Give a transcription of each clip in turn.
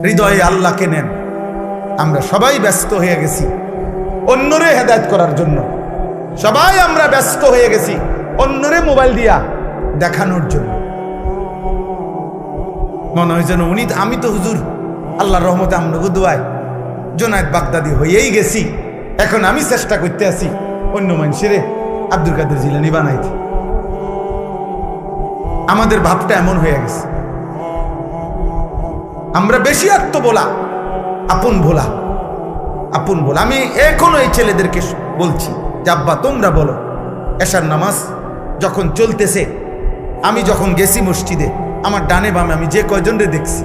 হৃদয়ে আল্লাহকে নেন। আমরা সবাই ব্যস্ত হয়ে গেছি অন্যরে হেদায়েত করার জন্য, সবাই আমরা ব্যস্ত হয়ে গেছি অন্যরে মোবাইল দিয়া দেখানোর জন্য। মনে হয় যেন আমি তো হুজুর আল্লাহর রহমতে আমনগো দোয়ায় জুনায়েদ বাগদাদি হয়েই গেছি, এখন আমি চেষ্টা করতে আছি অন্য মানুষেরে আব্দুল কাদের জিলানী বানাইতে। আমাদের ভাবটা এমন হয়ে গেছে, আমরা বেশি আত্মবোলা, আপন ভোলা, আপন ভোলা। আমি এখনো এই ছেলেদেরকে বলছি যে আব্বা তোমরা বলো, এশার নামাজ যখন চলতেছে, আমি যখন গেছি মসজিদে, আমার ডানে বামে আমি যে কয়জনরে দেখছি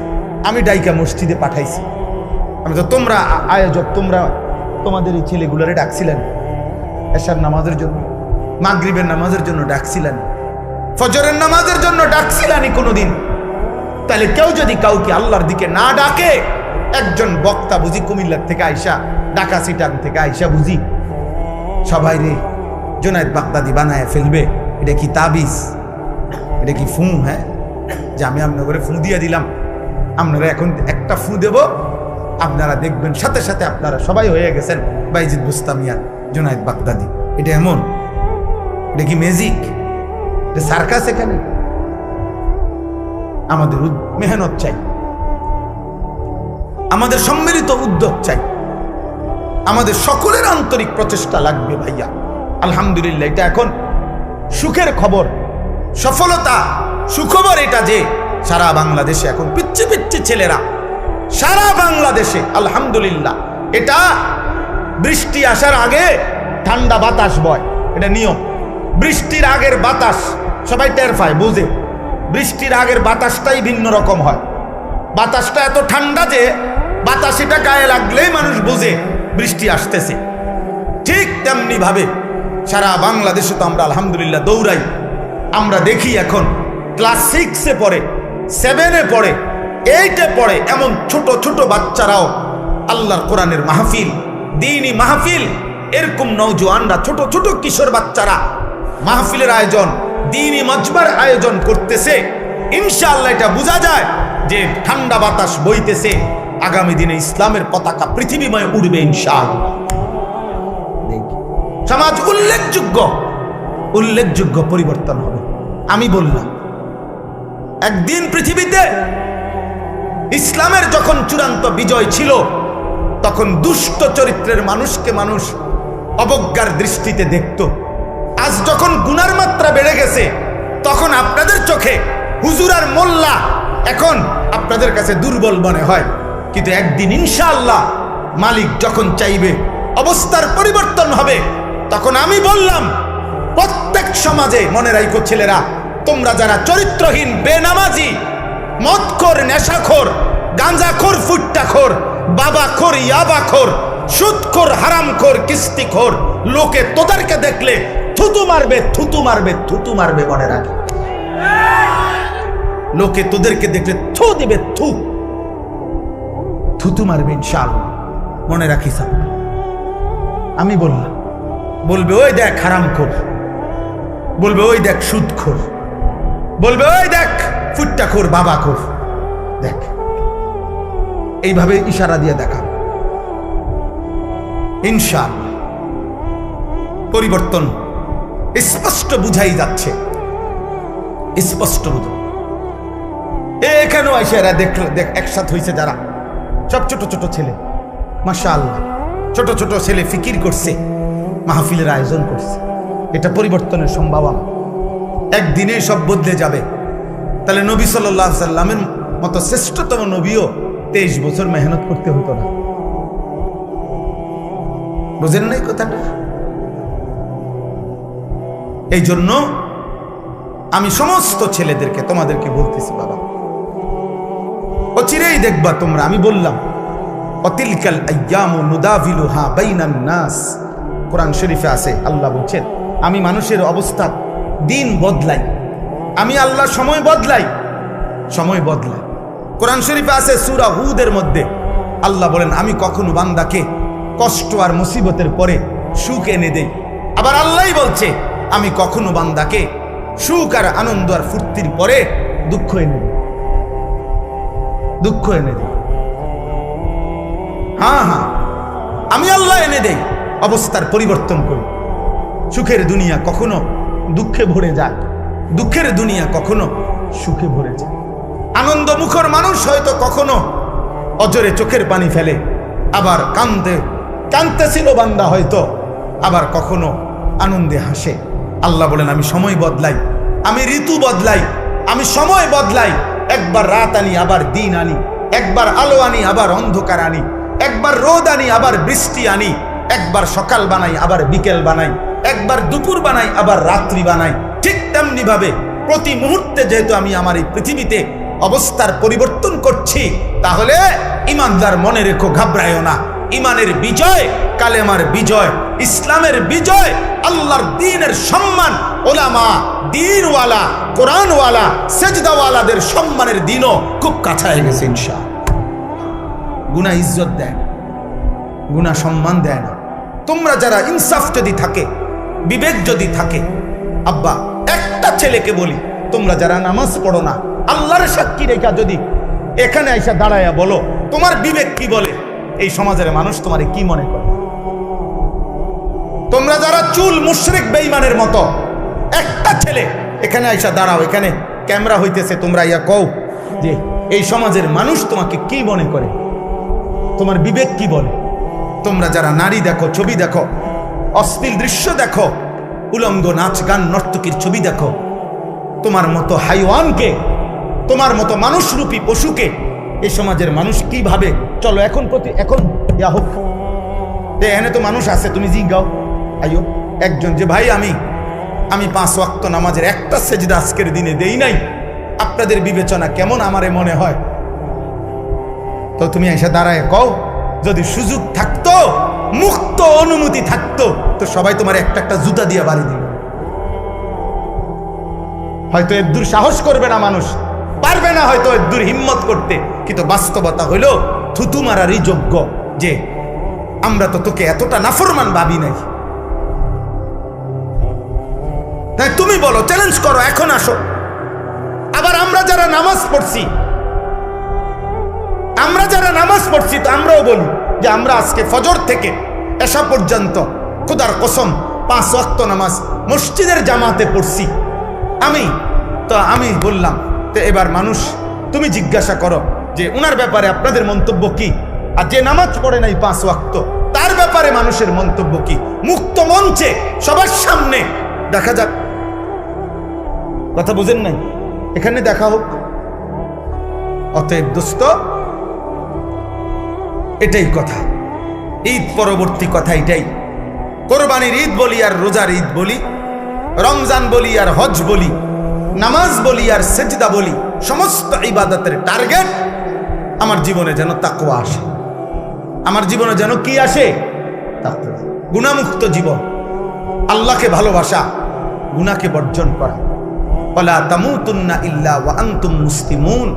আমি ডাইকা মসজিদে পাঠাইছি। আমি তো তোমরা আয়োজক, তোমরা তোমাদের এই ছেলেগুলোরে ডাকছিলেন এশার নামাজের জন্য, মাগরিবের নামাজের জন্য ডাকছিলেন, ফজরের নামাজের জন্য ডাকছিলানি কোনোদিন? তাহলে কেউ যদি কাউকে আল্লাহর দিকে না ডাকে, একজন বক্তা বুঝি কুমিল্লার থেকে আইসা, ঢাকা সিটাং থেকে আইসা বুঝি সবাই রে জুনায়েদ বাগদাদি বানায় ফেলবে? এটা কি তাবিজ? এটা কি ফু? হ্যাঁ, যে আমি আপনাদের ফু দিয়ে দিলাম, আপনারা এখন একটা ফু দেব, আপনারা দেখবেন সাথে সাথে আপনারা সবাই হয়ে গেছেন বাইজিদ বুস্তামিয়া জুনায়েদ বাগদাদি। এটা এমন? এটা কি ম্যাজিক? এটা সার্কাস? এখানে আমাদের মেহনত চাই, আমাদের সম্মিলিত উদ্যোগ চাই, আমাদের সকলের আন্তরিক প্রচেষ্টা লাগবে ভাইয়া। আলহামদুলিল্লাহ, এটা এখন সুখের খবর, সফলতা, সুখবর এটা যে সারা বাংলাদেশে এখন পিচ্ছি পিচ্ছি ছেলেরা, সারা বাংলাদেশে আলহামদুলিল্লাহ। এটা বৃষ্টি আসার আগে ঠান্ডা বাতাস বয়, এটা নিয়ম। বৃষ্টির আগের বাতাস সবাই টের পায়, বুঝে। বৃষ্টির আগের বাতাসটাই ভিন্ন রকম হয়, বাতাসটা এত ঠান্ডা যে বাতাস এটা গায়ে লাগলেই মানুষ বুঝে বৃষ্টি আসতেছে। ঠিক তেমনি ভাবে সারা বাংলাদেশে তো আমরা আলহামদুলিল্লাহ দৌড়াই। আমরা দেখি এখন ক্লাস 6-এ পড়ে, 7-এ পড়ে, 8-এ পড়ে, এমন ছোট ছোট বাচ্চারাও আল্লাহর কোরআনের মাহফিল, দ্বীনি মাহফিল, এরকম নওজোয়ানরা, ছোট ছোট কিশোর বাচ্চারা মাহফিলের আয়োজন, দ্বীনি মজমার আয়োজন করতেছে। ইনশাআল্লাহ এটা বোঝা যায় যে ঠান্ডা বাতাস বইতেছে, আগামী দিনে ইসলামের পতাকা পৃথিবীময় উড়বে ইনশাআল্লাহ। সমাজ উল্লেখযোগ্য পরিবর্তন হবে। আমি বললাম একদিন পৃথিবীতে ইসলামের যখন চূড়ান্ত বিজয় ছিল, তখন দুষ্ট চরিত্রের মানুষকে মানুষ অবজ্ঞার দৃষ্টিতে দেখত। আজ যখন গুনার মাত্রা বেড়ে গেছে, তখন আপনাদের চোখে হুজুর আর মোল্লা এখন আপনাদের কাছে দুর্বল মনে হয়। কিন্তু একদিন ইনশাআল্লাহ মালিক যখন চাইবে অবস্থার পরিবর্তন হবে, তখন আমি বললাম প্রত্যেক সমাজে, মনে রাখো ছেলেরা, তোমরা যারা চরিত্রহীন, বেনামাজি, মদখোর, নেশাখোর, গাঁজাখোর, ফুট্টাখোর, বাবাখোর, ইয়াবাখোর, সুদখোর, হারামখোর, কিস্তিখোর, লোকে তোদেরকে দেখলে থুতু মারবে, থুতু মারবে, থুতু মারবে। মনে রাখি, লোকে তোদেরকে দেখলে থু দিবে, থুতু মারবে ইনশাআল্লাহ। মনে রাখিস, আমি বললাম, বলবে ওই দেখ হারামখোর, বলবে ওই দেখ সুদখোর, বলবে ওই দেখ ফুট্টাখোর, বাবাখোর, দেখ। এইভাবে ইশারা দিয়ে দেখা, ইনশাআল্লাহ পরিবর্তন স্পষ্ট বুঝাই যাচ্ছে, স্পষ্ট বুঝো। এখানেও এসে এরা দেখ একসাথে হয়েছে যারা, সব ছোট ছোট ছেলে, মাশাআল্লাহ, ছোট ছোট ছেলে ফিকির করছে, মাহফিলের আয়োজন করছে। এটা পরিবর্তনের সম্ভাবনা, একদিনে সব বদলে যাবে। তাহলে নবী সাল্লাল্লাহু আলাইহি সাল্লামের মতো শ্রেষ্ঠতম নবীও 23 বছর মেহনত করতে হতো না। বুঝেন নাই কথাটা? এই জন্য আমি সমস্ত ছেলেদেরকে, তোমাদেরকে বলতেছি, বাবা অচিরেই দেখবা তোমরা, আমি বললাম অতিলকাল আইয়ামু নুদাভিলুহা বাইনান নাস, কোরআন শরীফে আছে, আল্লাহ বলছেন আমি মানুষের অবস্থা দিন বদলাই, আমি আল্লাহ সময় বদলাই, সময় বদলাই। কোরআন শরীফে আছে সূরা হুদের মধ্যে আল্লাহ বলেন আমি কখনো বান্দাকে কষ্ট আর মুসিবতের পরে সুখ এনে দেই। আবার আল্লাহই বলছে আমি কখনো বান্দাকে সুখ আর আনন্দ আর ফুর্তির পরে দুঃখ এনে দিই, দুঃখ এনে দিই। হ্যাঁ, আমি আল্লাহ এনে দেই, অবস্থার পরিবর্তন করি। সুখের দুনিয়া কখনো দুঃখে ভরে যায়, দুঃখের দুনিয়া কখনো সুখে ভরে যায়। আনন্দ মুখর মানুষ হয়তো কখনো অজরে চোখের পানি ফেলে, আবার কাঁদতেছিল বান্দা হয়তো, আবার কখনো আনন্দে হাসে। আল্লাহ বলেন আমি সময় বদলাই, আমি ঋতু বদলাই, আমি সময় বদলাই। একবার রাত আনি আবার দিন আনি, একবার আলো আনি আবার অন্ধকার আনি, একবার রোদ আনি আবার বৃষ্টি আনি, একবার সকাল বানাই আবার বিকেল বানাই, একবার দুপুর বানাই আবার রাত্রি বানাই। ঠিক তেমনি ভাবে প্রতি মুহূর্তে যেহেতু আমি আমার এই পৃথিবীতে অবস্থার পরিবর্তন করছি, তাহলে ইমানদার মনে রেখো, ঘাবড়ায়ও না। ইমানের বিজয়, কালেমার বিজয়, ইসলামের বিজয়, আল্লাহর দ্বীনের সম্মান, ওলামা, দ্বীনওয়ালা, কোরআনওয়ালা, সেজদাওয়ালাদের সম্মানের দিনও খুব কাছায় গেছে ইনশাআল্লাহ। গুনাহ ইজ্জত দেয় না, গুনাহ সম্মান দেয় না। তোমরা যারা ইনসাফ যদি থাকে, বিবেক যদি থাকে, আব্বা একটা ছেলেকে বলি, তোমরা যারা নামাজ পড়ো না, আল্লাহর সাক্ষী রেখা যদি এখানে আইসা দাঁড়ায়া বলো তোমার বিবেক কি বলে, এই সমাজের মানুষ তোমারে কি মনে করে? তোমরা যারা চুল মুশরিক বেঈমানের মতো, একটা ছেলে এখানে আইসা দাঁড়াও, এখানে ক্যামেরা হইতেছে, তোমরা ইয়া কও যে এই সমাজের মানুষ তোমাকে কি মনে করে, তোমার বিবেক কি বলে? তোমরা যারা নারী দেখো, ছবি দেখো, অশ্লীল দৃশ্য দেখো, উলঙ্গ নাচ গান নর্তকীর ছবি দেখো, তোমার মতো হাইওয়ানকে, তোমার মতো মানুষরূপী পশুকে এই সমাজের মানুষ কি ভাবে? চলো এখন ইয়া হোক, এখানে তো মানুষ আছে, তুমি জিজ্ঞাও আইও একজন যে ভাই আমি 5 ওয়াক্ত নামাজের একটা সেজদা আজকের দিনে দেই নাই, আপনাদের বিবেচনা কেমন আমারে মনে হয়? তো তুমি এসে দাঁড়ায় কও, যদি সুযোগ থাকতো, মুক্ত অনুমতি থাকতো, তো সবাই তোমার একটা একটা জুতা দিয়ে বাড়ি দিল। হয়তো এর দূর সাহস করবে না, মানুষ পারবে না হয়তো এর দূর হিম্মত করতে, কিন্তু বাস্তবতা হইল থুতু মারারই যোগ্য যে আমরা তো তোকে এতটা নাফরমান ভাবি নাই। তাই তুমি বলো, চ্যালেঞ্জ করো, এখন আসো। আবার আমরা যারা নামাজ পড়ছি তো আমরাও বলি যে আমরা আজকে ফজর থেকে এশা পর্যন্ত খোদার কসম 5 ওয়াক্ত নামাজ মসজিদের জামাতে পড়ছি। আমি বললাম, তো এবার মানুষ তুমি জিজ্ঞাসা করো যে উনার ব্যাপারে আপনাদের মন্তব্য কি, আর যে নামাজ পড়ে নাই 5 ওয়াক্ত তার ব্যাপারে মানুষের মন্তব্য কি? মুক্ত মঞ্চে সবার সামনে দেখা যাক। কথা বুঝেন নাই? এখানে দেখা হোক। অতএব দোস্ত, এটাই কথা, ঈদ পরবর্তী কথা এটাই। কোরবানির ঈদ বলি আর রোজার ঈদ বলি, রমজান বলি আর হজ বলি, নামাজ বলি আর সেজদা বলি, সমস্ত ইবাদতের টার্গেট আমার জীবনে যেন তাকওয়া আসে। আমার জীবনে যেন কি আসে? তাকওয়া। গুনাহমুক্ত জীবন, আল্লাহকে ভালোবাসা, গুনাহকে বর্জন করা। ওয়ালা তামুতুন্না ইল্লা ওয়া আনতুম মুসলিমুন।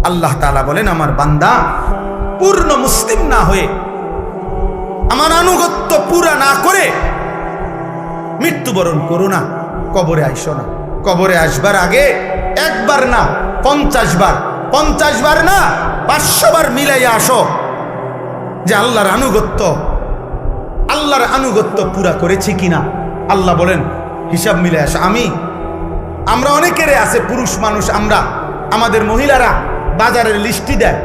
আল্লাহ তাআলা বলেন, আমার বান্দা পূর্ণ মুসলিম না হয়ে, আমার আনুগত্য পুরা না করে মৃত্যুবরণ করো না, কবরে আইসো না। কবরে আসবার আগে একবার না 50 বার, 50 বার না 500 বার মিলাইয়া আসো যে আল্লাহর আনুগত্য পুরা করেছি কিনা। আল্লাহ বলেন হিসাব মিলে আসো। আমরা অনেকেরে আছে পুরুষ মানুষ, আমাদের মহিলারা বাজারের লিস্টি দেয়,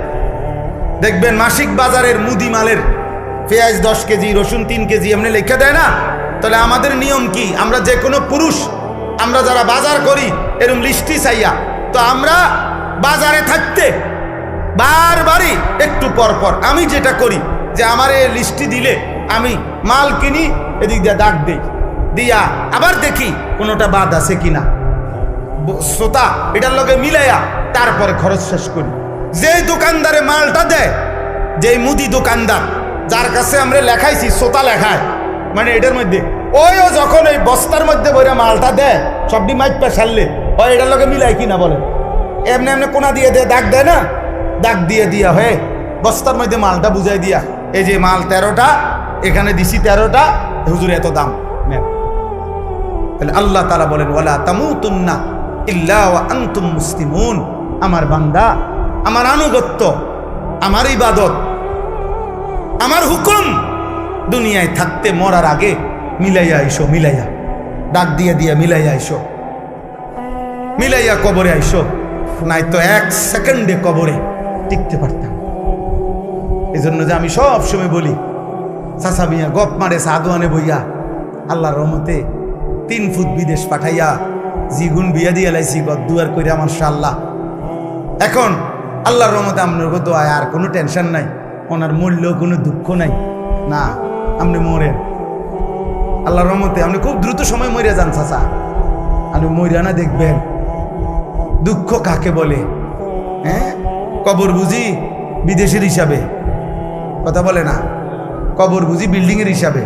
দেখবেন মাসিক বাজারের মুদি মালের পেঁয়াজ 10 কেজি, রসুন 3 কেজি এমনি লেখা দেয় না? তাহলে আমাদের নিয়ম কি? আমরা যে কোনো পুরুষ, আমরা যারা বাজার করি এরকম লিস্টি চাইয়া, তো আমরা বাজারে থাকতে বারবারই একটু পর পর আমি যেটা করি যে আমার এই লিস্টি দিলে আমি মাল কিনি, এদিক দিয়ে দাগ দেই, দিয়া আবার দেখি কোনোটা বাদ আছে কিনা, শ্রোতা এটার লগে মিলাইয়া তারপরে খরচ শেষ করি। যেই দোকানদারে মালটা দেয়, যেই মুদি দোকানদার যার কাছে আমরা লেখাইছি, শ্রোতা লেখায়, মানে এটার মধ্যে ওইও যখন এই বস্তার মধ্যে বইরা মালটা দেয়, সবটি মাইপা সারলে ওই এটার লগে মিলাই কিনা বলে, এমনি এমনি কোনা দিয়ে দেয়, দাগ দেয় না, দাগ দিয়ে দিয়া হয়ে বস্তার মধ্যে মালটা বুঝাই দিয়া, এই যে মাল 13টা, এখানে দিছি 13টা, হুজুর এত দাম নেন। তাহলে আল্লাহ তাআলা বলেন, ওয়ালা তামুতুন্না ইল্লা ওয়া আনতুম মুসলিমুন। আমার বান্দা, আমার আনুগত্য, আমার ইবাদত আমার হুকুম দুনিয়ায় থাকতে মরার আগে মিলাইয়া আইসো, মিলাইয়া ডাক দিয়ে দিয়ে মিলাইয়া আইসো, মিলাইয়া কবরে আইসো, নাই তো 1 সেকেন্ডে কবরে টিকতে পারতাম। এই জন্য যে আমি সব সময় বলি, চাচা মিয়া গপ মারে সাদওয়ানে বইয়া আল্লাহর রহমতে 3 ফুট বিদেশ পাঠাইয়া জিগুন বিয়া দিয়ে লাইছি দুয়ার কইরা মাশাআল্লাহ। এখন আল্লাহর রহমতে আপনার দোয়ায় আর কোনো টেনশন নাই, ওনার মরলেও কোনো দুঃখ নাই। না, আপনি মরেন আল্লাহর রহমতে, আপনি খুব দ্রুত সময় মরে যান চাচা। আপনি মরিয়া না দেখবেন দুঃখ কাকে বলে। হ্যাঁ, কবর বুঝি বিদেশের হিসাবে কথা বলে না, কবর বুঝি বিল্ডিং এর হিসাবে।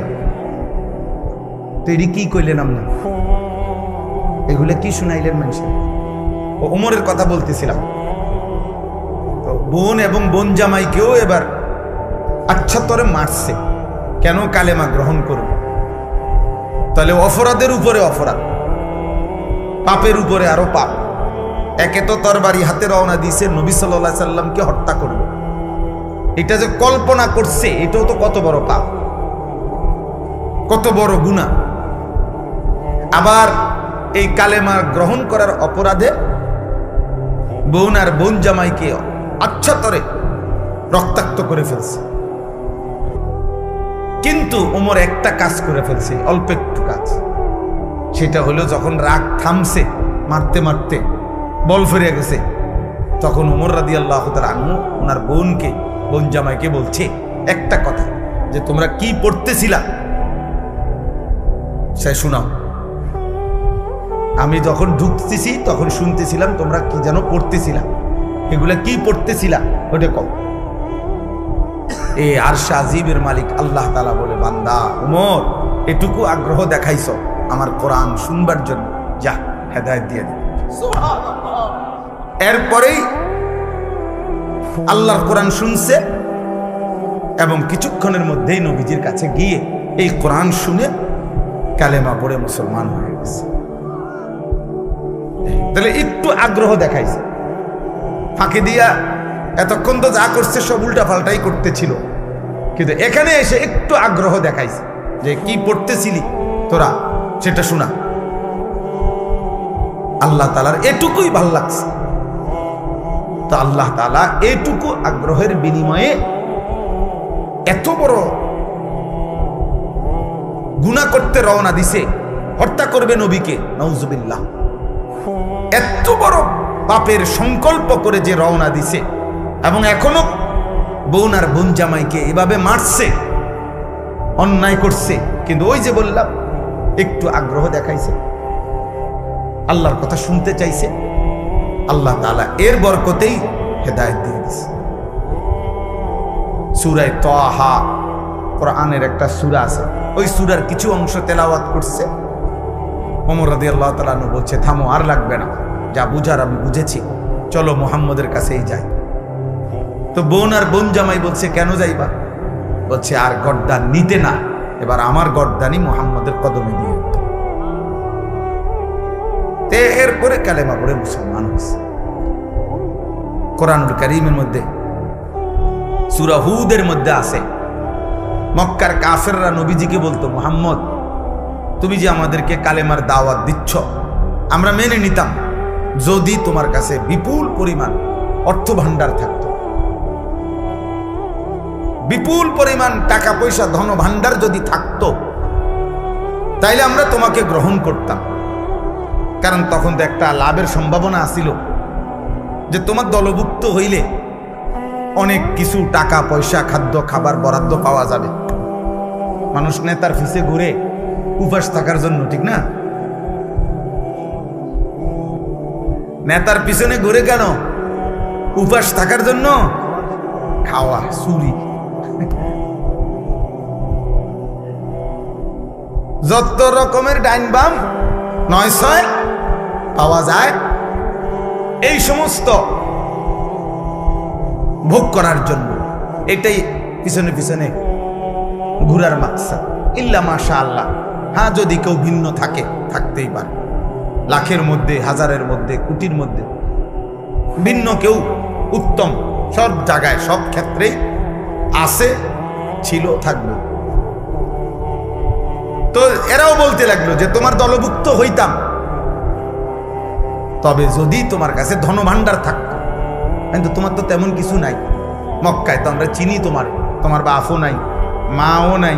তো এটি কি কইলেন আপনি? এগুলো কি শুনাইলেন মানুষের? ও ওমরের কথা বলতেছিলাম। তো বোন এবং বোন জামাইকেও এবার আচ্ছা তরে মারছে, কেন? কালেমা গ্রহণ করবে। তাহলে অপরাধের উপরে অপরাধ, পাপের উপরে আরো পাপ। একে তো তরবারি হাতে রওনা দিয়েছে নবী সাল্লাল্লাহু আলাইহি সাল্লামকে হত্যা করবে, এটা যে কল্পনা করছে এটাও তো কত বড় পাপ, কত বড় গুনাহ। আবার এই কালেমা গ্রহণ করার অপরাধে বোন আর বোন জামাইকে আচ্ছা তরে রক্তাক্ত করে ফেলছে। কিন্তু ওমর একটা কাজ করে ফেলছে, অল্প একটু কাজ। সেটা হলো যখন রাগ থামছে, মারতে মারতে বল ফিরে গেছে, তখন ওমর রাদিয়াল্লাহু তাআলা আনহু ওনার বোনকে, বোন জামাইকে বলছে একটা কথা, যে তোমরা কি পড়তেছিলা সে শোনাও। আমি যখন ঢুকতেছি তখন শুনতেছিলাম তোমরা কি যেন পড়তেছিলা, এগুলা কি পড়তেছিলা ওটা কও। এই আরশ আজিমের মালিক আল্লাহ তাআলা বলে, বান্দা ওমর এটুকু আগ্রহ দেখাইছো আমার কোরআন শুনবার জন্য, যা হেদায়েত দিয়ে দে। সুবহানাল্লাহ। এরপরেই আল্লাহর কোরআন শুনছে এবং কিছুক্ষণের মধ্যেই নবীজির কাছে গিয়ে এই কোরআন শুনে কালেমা পড়ে মুসলমান হয়ে গেছে। তাহলে একটু আগ্রহ দেখাইছে, ফাঁকি দিয়া এতক্ষণ তো যা করছে সব উল্টা পাল্টাই করতেছিল, কিন্তু এখানে এসে একটু আগ্রহ দেখাইছে যে কি পড়তেছিলি তোরা সেটা শোনা। আল্লাহ তাআলার এটুকুই ভাল লাগছে। তো আল্লাহ তাআলা এটুকু আগ্রহের বিনিময়ে এত বড় গুনাহ করতে রওনা দিছে, হত্যা করবে নবীকে, নাউজুবিল্লাহ। এত বড় পাপের সংকল্প করে যে রওনা দিছে এবং এখনো বোন আর বোন জামাইকে এভাবে মারছে, অন্যায় করছে, কিন্তু ওই যে বললাম একটু আগ্রহ দেখাইছে, আল্লাহর কথা শুনতে চাইছে, আল্লাহ তাআলা এর বরকতেই হেদায়েত দিয়ে দিয়েছে। সূরা তাহা কোরআনের একটা সূরা আছে, ওই সূরার কিছু অংশ তেলাওয়াত করছে। ওমর রাদিয়াল্লাহু তাআলা আনহু বলছে, থামো, আর লাগবে না, যা বুঝার আমি বুঝেছি, চলো মুহাম্মদের কাছেই যাই। তো বোন আর বোন জামাই বলছে, কেন যাইবা? বলছে, আর গর্দান নিতে না, এবার আমার গর্দানই মুহাম্মদের কদমে দিয়ে। এরপরে কালেমা পড়ে মুসলমান হয়েছে। কোরআনুল কারীমের মধ্যে সূরা হুদের মধ্যে আছে, মক্কার কাফেররা নবীজিকে বলতো, মুহাম্মদ তুমি যে আমাদেরকে কালেমার দাওয়াত দিচ্ছ আমরা মেনে নিতাম যদি তোমার কাছে বিপুল পরিমাণ অর্থ ভান্ডার থাকতো, বিপুল পরিমাণ টাকা পয়সা ধন ভান্ডার যদি থাকতো তাইলে আমরা তোমাকে গ্রহণ করতাম। কারণ তখন তো একটা লাভের সম্ভাবনা আছিল যে তোমার দলভুক্ত হইলে অনেক কিছু টাকা পয়সা খাদ্য খাবার বরাদ্দ পাওয়া যাবে। মানুষ নেতার পিছে ঘুরে উপাস থাকার জন্য, ঠিক না? নেতার পিছনে ঘুরে কেন? উপাস থাকার জন্য, খাওয়া চুরি, যত রকমের ডাইন বাম নয় ছয় পাওয়া যায়, এই সমস্ত ভোগ করার জন্য এটাই পিছনে পিছনে ঘুরার মাকসাদ। ইল্লা মাশাআল্লাহ, হ্যাঁ যদি কেউ ভিন্ন থাকে, থাকতেই পারে, লাখের মধ্যে, হাজারের মধ্যে, কোটির মধ্যে ভিন্ন কেউ উত্তম, সব জায়গায় সব ক্ষেত্রেই আছে ছিল, থাকবে। তো এরাও বলতে লাগলো যে তোমার দলভুক্ত হইতাম, তবে যদি তোমার কাছে ধনভাণ্ডার থাকতো। কিন্তু তোমার তো তেমন কিছু নাই। মক্কায় তো আমরা চিনি তোমার বাপও নাই, মাও নাই।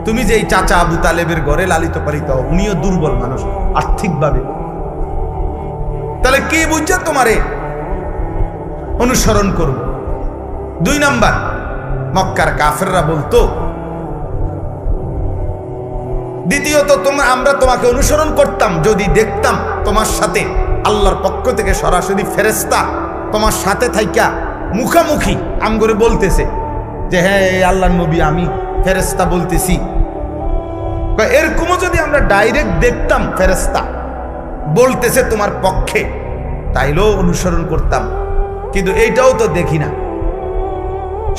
তুমি যে এই চাচা আবু তালেবের ঘরে লালিত পালিত, উনিও দুর্বল মানুষ আর্থিকভাবে। তাহলে কি বুঝছে তোমারে অনুসরণ করব? 2 নাম্বার, মক্কার কাফেররা বলতো, দ্বিতীয়ত আমরা তোমাকে অনুসরণ করতাম যদি দেখতাম তোমার সাথে আল্লাহর পক্ষ থেকে সরাসরি ফেরেশতা তোমার সাথে থাইকা মুখামুখি আমগরে বলতেছে যে হ্যাঁ আল্লাহর নবী, আমি ফেরেশতা বলতেছি। এরকমও যদি আমরা ডাইরেক্ট দেখতাম ফেরেশতা বলতেছে তোমার পক্ষে, তাইলেও অনুসরণ করতাম। কিন্তু এইটাও তো দেখি না,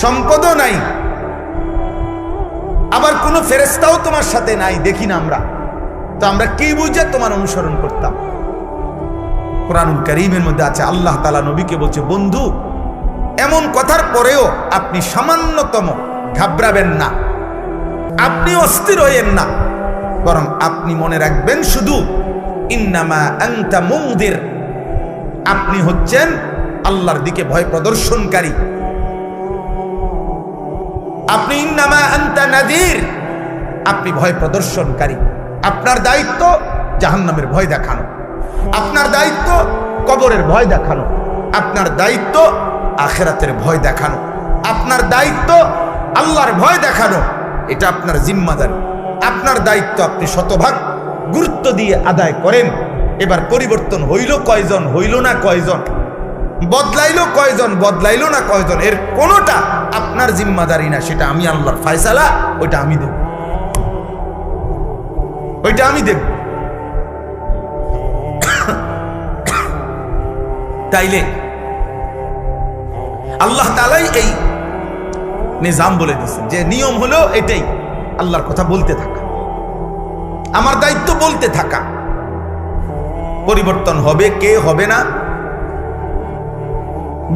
সম্পদও নাই, আবার কোনো ফেরেশতাও তোমার সাথে নাই, দেখি না আমরা। তো আমরা কি বুঝে তোমার অনুসরণ করতাম? কুরআনুল কারীমের মধ্যে আছে, আল্লাহ তাআলা নবীকে বলছে, বন্ধু এমন কথার পরেও আপনি সামান্যতম ঘাবড়াবেন না, আপনি অস্থির হইয়েন না, বরং আপনি মনে রাখবেন শুধু ইন্নামা আনতা মুনদির, আপনি হচ্ছেন আল্লাহর দিকে ভয় প্রদর্শনকারী। আপনি ইন্নামা আনতা নাযীর, আপনি ভয় প্রদর্শনকারী। আপনার দায়িত্ব জাহান্নামের ভয় দেখানো, আপনার দায়িত্ব কবরের ভয় দেখানো, আপনার দায়িত্ব আখিরাতের ভয় দেখানো, আপনার দায়িত্ব আল্লাহর ভয় দেখানো। এটা আপনার জিম্মাদারি, আপনার দায়িত্ব আপনি শতভাগ গুরুত্ব দিয়ে আদায় করেন। এবার পরিবর্তন হইল কয়জন, হইল না কয়জন, বদলাইলো কয়জন, বদলাইলো না কয়জন, এর কোনোটা আপনার জিম্মাদারি না। সেটা আমি আল্লাহর ফয়সালা, ওইটা আমি দেব, ওইটা আমি দেব। তাইলে আল্লাহ তাআলাই এই নিজাম বলে দিয়েছেন যে নিয়ম হলো এটাই, আল্লাহর কথা বলতে থাকা, আমার দায়িত্ব বলতে থাকা। পরিবর্তন হবে কে, হবে না,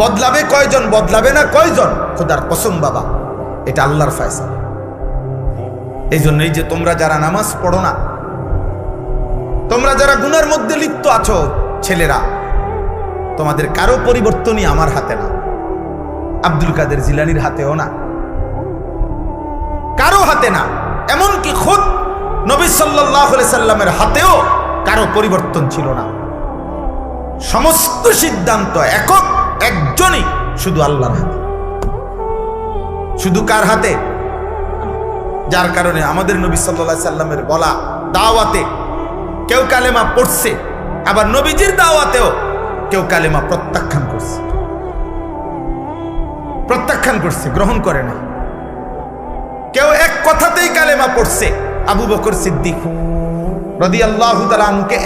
বদলাবে কয়জন, বদলাবে না কয়জন, খোদার কসম বাবা, এটা আল্লাহর ফয়সালা। এই জন্যই যে তোমরা যারা নামাজ পড়ো না, তোমরা যারা গুনার মধ্যে লিপ্ত আছো ছেলেরা, তোমাদের কারো পরিবর্তনই আমার হাতে না, আব্দুল কাদের জিলানীর হাতেও না, কারো হাতে না। এমনকি খুদ নবী সাল্লাল্লাহু আলাইহি সাল্লামের হাতেও কারো পরিবর্তন ছিল না। সমস্ত সিদ্ধান্ত একক একজনই, শুধু আল্লাহর হাতে। শুধু কার হাতে? যার কারণে আমাদের নবী সাল্লাল্লাহু আলাইহি সাল্লামের বলা দাওয়াতে কেউ কালেমা পড়ছে, আবার নবীজির দাওয়াতেও কেউ কালেমা প্রত্যাখ্যান করছে, প্রত্যাখ্যান করছে, গ্রহণ করে না। কেউ এক কথাতেই কালেমা পড়ছে, আবু বকর সিদ্দিক রাদিয়াল্লাহু তাআলা আনহুকে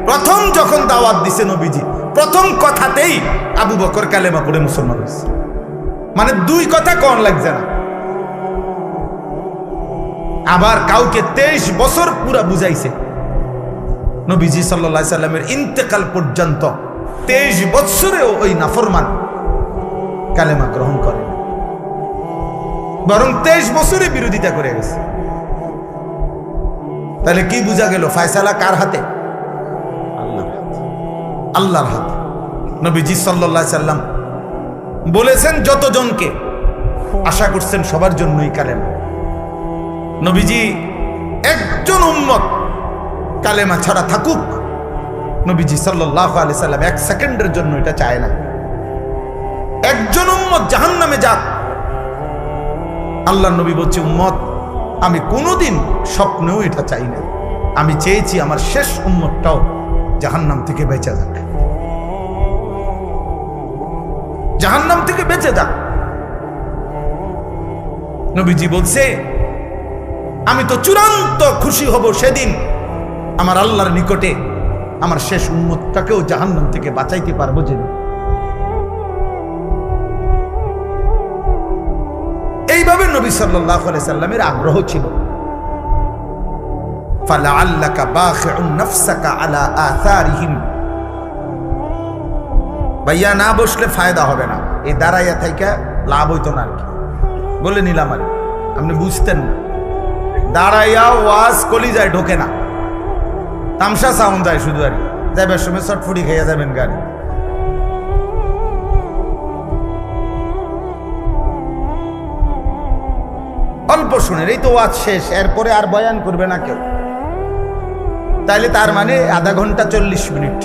প্রথম যখন দাওয়াত দিছে নবীজি, প্রথম কথাতেই আবু বকর কালেমা পড়ে মুসলমান হয়েছে। মানে 2 কথা কোন লাগছে না। আবার কাউকে 23 বছর পুরা বুঝাইছে, নবীজি সাল্লাল্লাহু আলাইহি সাল্লামের ইন্তেকাল পর্যন্ত 23 বছরেও ওই নাফরমান কালেমা গ্রহণ করে, বরং 23 বছরে বিরোধিতা করে গেছে। তাহলে কি বোঝা গেল? ফয়সালা কার হাতে? আল্লাহর হাতে, আল্লাহর হাতে। নবীজি সাল্লাল্লাহু আলাইহি সাল্লাম বলেছেন যতজনকে, আশা করছেন সবার জন্যই কালেমা। নবীজি একজন উম্মত কালেমা ছাড়া থাকুক, নবীজি সাল্লাল্লাহু আলাইহি সাল্লাম 1 সেকেন্ডের জন্য এটা চায় না। একজন উম্মত জাহান্নামে যাক, আল্লাহর নবী বলছে, উম্মত আমি কোনোদিন স্বপ্নেও এটা চাই না। আমি চেয়েছি আমার শেষ উম্মতটাও জাহান্নাম থেকে বেঁচে যাক, জাহান্নাম থেকে বেঁচে যাক। নবীজি বলছে, আমি তো চূড়ান্ত খুশি হব সেদিন আমার আল্লাহর নিকটে আমার শেষ উম্মতটাকেও জাহান্নাম থেকে বাঁচাইতে পারবো। যে এইভাবে নবী সাল্লাল্লাহু আলাইহি সাল্লামের আগ্রহ ছিল। ফালাআল্লাকা বাখিউন নাফসাকা আলা আথারিহিম, ভাইয়া না বসলে ফায়দা হবে না, এই দাঁড়াইয়া থাইকা লাভ হইতো না আর কি। বলে নিলাম আর আপনি বুঝতেন না। দাঁড়াইয়া ওয়াজ কলিজায় ঢোকে না, তামসা সাউন্ড যায় শুধু আর যাইবার সময় চটফুটি খেয়ে যাবেন গাড়ি। অল্প শুনে এই তো ওয়াজ শেষ, এরপরে আর বয়ান করবে না কেউ, তাইলে তার মানে আধা ঘন্টা 40 মিনিট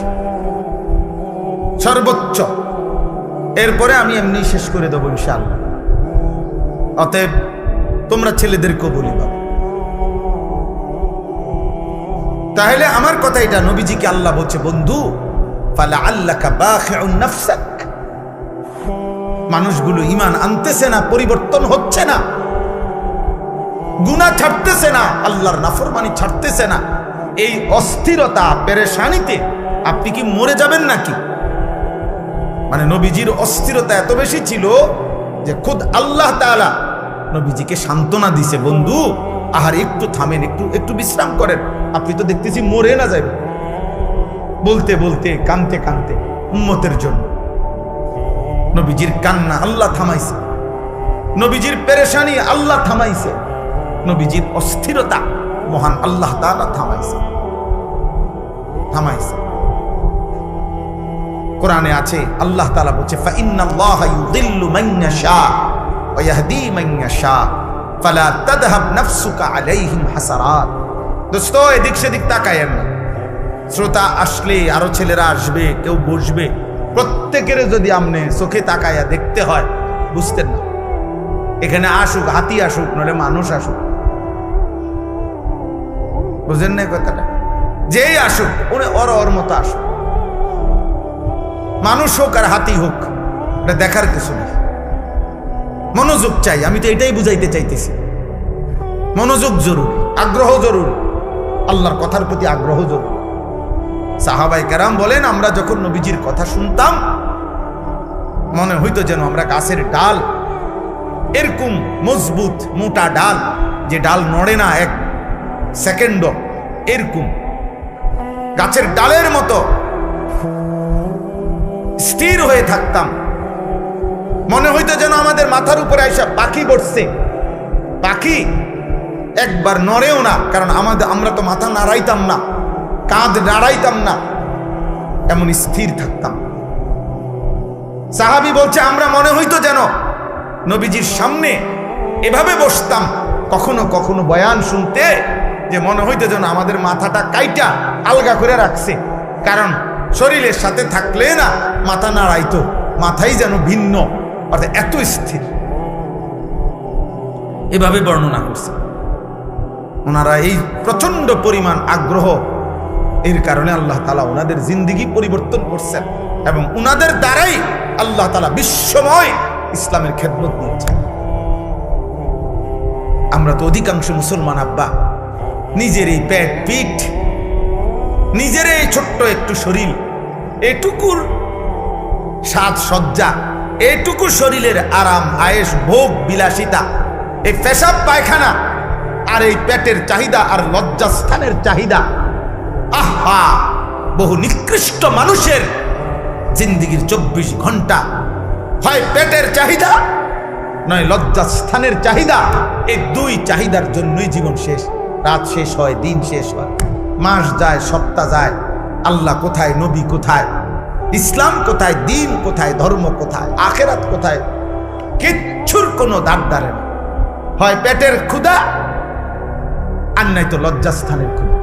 সর্বোচ্চ, এরপরে আমি এমনি শেষ করে দেবো ইনশাআল্লাহ। অতএব তোমরা ছেলেদেরকেও বলি বাবা। তাহলে আমার কথা এটা, নবীজিকে আল্লাহ বলছে বন্ধু ফালাআল্লাকা বাখিউন নাফসাক, মানুষগুলো ঈমান আনতেছে না, পরিবর্তন হচ্ছে না, গুনাহ ছাড়তেছে না, আল্লাহর নাফরমানি ছাড়তেছে না, এই অস্থিরতা পেরেশানিতে আপনি কি মরে যাবেন নাকি? মানে নবীজির অস্থিরতা এত বেশি ছিল যে খুদ আল্লাহ তাআলা নবীজিকে সান্ত্বনা দিছে, বন্ধু আহার একটু থামেন, একটু বিশ্রাম করেন, আপনি তো দেখতেছি মরে না যাবেন। বলতে বলতে কানতে কানতে উম্মতের জন্য নবীজির কান্না আল্লাহ থামাইছে, নবীজির পেরেশানি আল্লাহ থামাইছে, নবীজির অস্থিরতা মহান আল্লাহ তাআলা থামাইছে। কোরআনে আছে আল্লাহ তাআলা বলছে ফাইন্নাল্লাহা ইউযিল্লু মান ইয়াশা ওয়া ইয়াহদি মান ইয়াশা ফালা তাযহাব নাফসুকা আলাইহিম হাসারাত। দোস্ত এদিক সেদিক তাকায়েন না, শ্রোতা আসলে আরো ছেলেরা আসবে, কেউ বসবে, প্রত্যেকের যদি আমনে চোখে তাকায়া দেখতে হয় বুঝতেন না। এখানে আসুক হাতি আসুক নইলে মানুষ আসুক, বুঝেন না কথাটা? যেই আসুক উনি ওর মতো আসুক, মানুষ হোক আর হাতি হোক, এটা দেখার কিছু নেই। মনোযোগ চাই, আমি তো এটাই বুঝাইতে চাইতেছি। মনোযোগ জরুরি, আগ্রহ জরুরি, আল্লাহর কথার প্রতি আগ্রহ জরুরি। সাহাবায়ে কেরাম বলেন আমরা যখন নবীজির কথা শুনতাম মনে হইতো যেন আমরা গাছের ডাল, এরকম মজবুত মোটা ডাল, যে ডাল নড়ে না এক সেকেন্ডও, এরকম গাছের ডালের মতো স্থির হয়ে থাকতাম। মনে হইতো যেন আমাদের মাথার উপরে আইসা পাখি বসছে, পাখি একবার নড়েও না, কারণ আমরা তো মাথা নাড়াইতাম না, কাঁধ নাড়াইতাম না, এমন স্থির থাকতাম। সাহাবী বলছে আমরা মনে হইতো যেন নবীজির সামনে এভাবে বসতাম কখনো কখনো বয়ান শুনতে, যে মনে হইতো যেন আমাদের মাথাটা কাইটা আলগা করে রাখছে, কারণ শরীরের সাথে থাকলে না মাথা নাড়াইতো, মাথাই যেন ভিন্ন, অর্থাৎ এত স্থির। এভাবে বর্ণনা করছে ওনারা। এই প্রচন্ড পরিমাণ আগ্রহ, এর কারণে আল্লাহ তাআলা ওনাদের জিন্দেগি পরিবর্তন করছেন এবং ওনাদের দ্বারাই আল্লাহ তাআলা বিশ্বময় ইসলামের খেদমত দিয়েছেন। আমরা তো অধিকাংশ মুসলমান আব্বা নিজের এই পেট পিঠ, নিজের এই ছোট্ট একটু শরীর, এটুকুর সাজসজ্জা, এটুকু শরীরের আরাম আয়েশ ভোগ বিলাসিতা, এই পেশাব পায়খানা আর এই পেটের চাহিদা আর লজ্জাস্থানের চাহিদা, আহা বহু নিকৃষ্ট মানুষের জিন্দেগির 24 ঘন্টা হয় পেটের চাহিদা নয় লজ্জাস্থানের চাহিদা। এই দুই চাহিদার জন্যই জীবন শেষ, রাত শেষ হয়, দিন শেষ হয়, মাস যায়, সপ্তাহ যায়, আল্লাহ কোথায়, নবী কোথায়, ইসলাম কোথায়, দিন কোথায়, ধর্ম কোথায়, আখেরাত কোথায়, কিচ্ছুর কোনো দাঁড় দাঁড়ে না। হয় পেটের ক্ষুধা আর নাই তো লজ্জাস্থানের ক্ষুধা।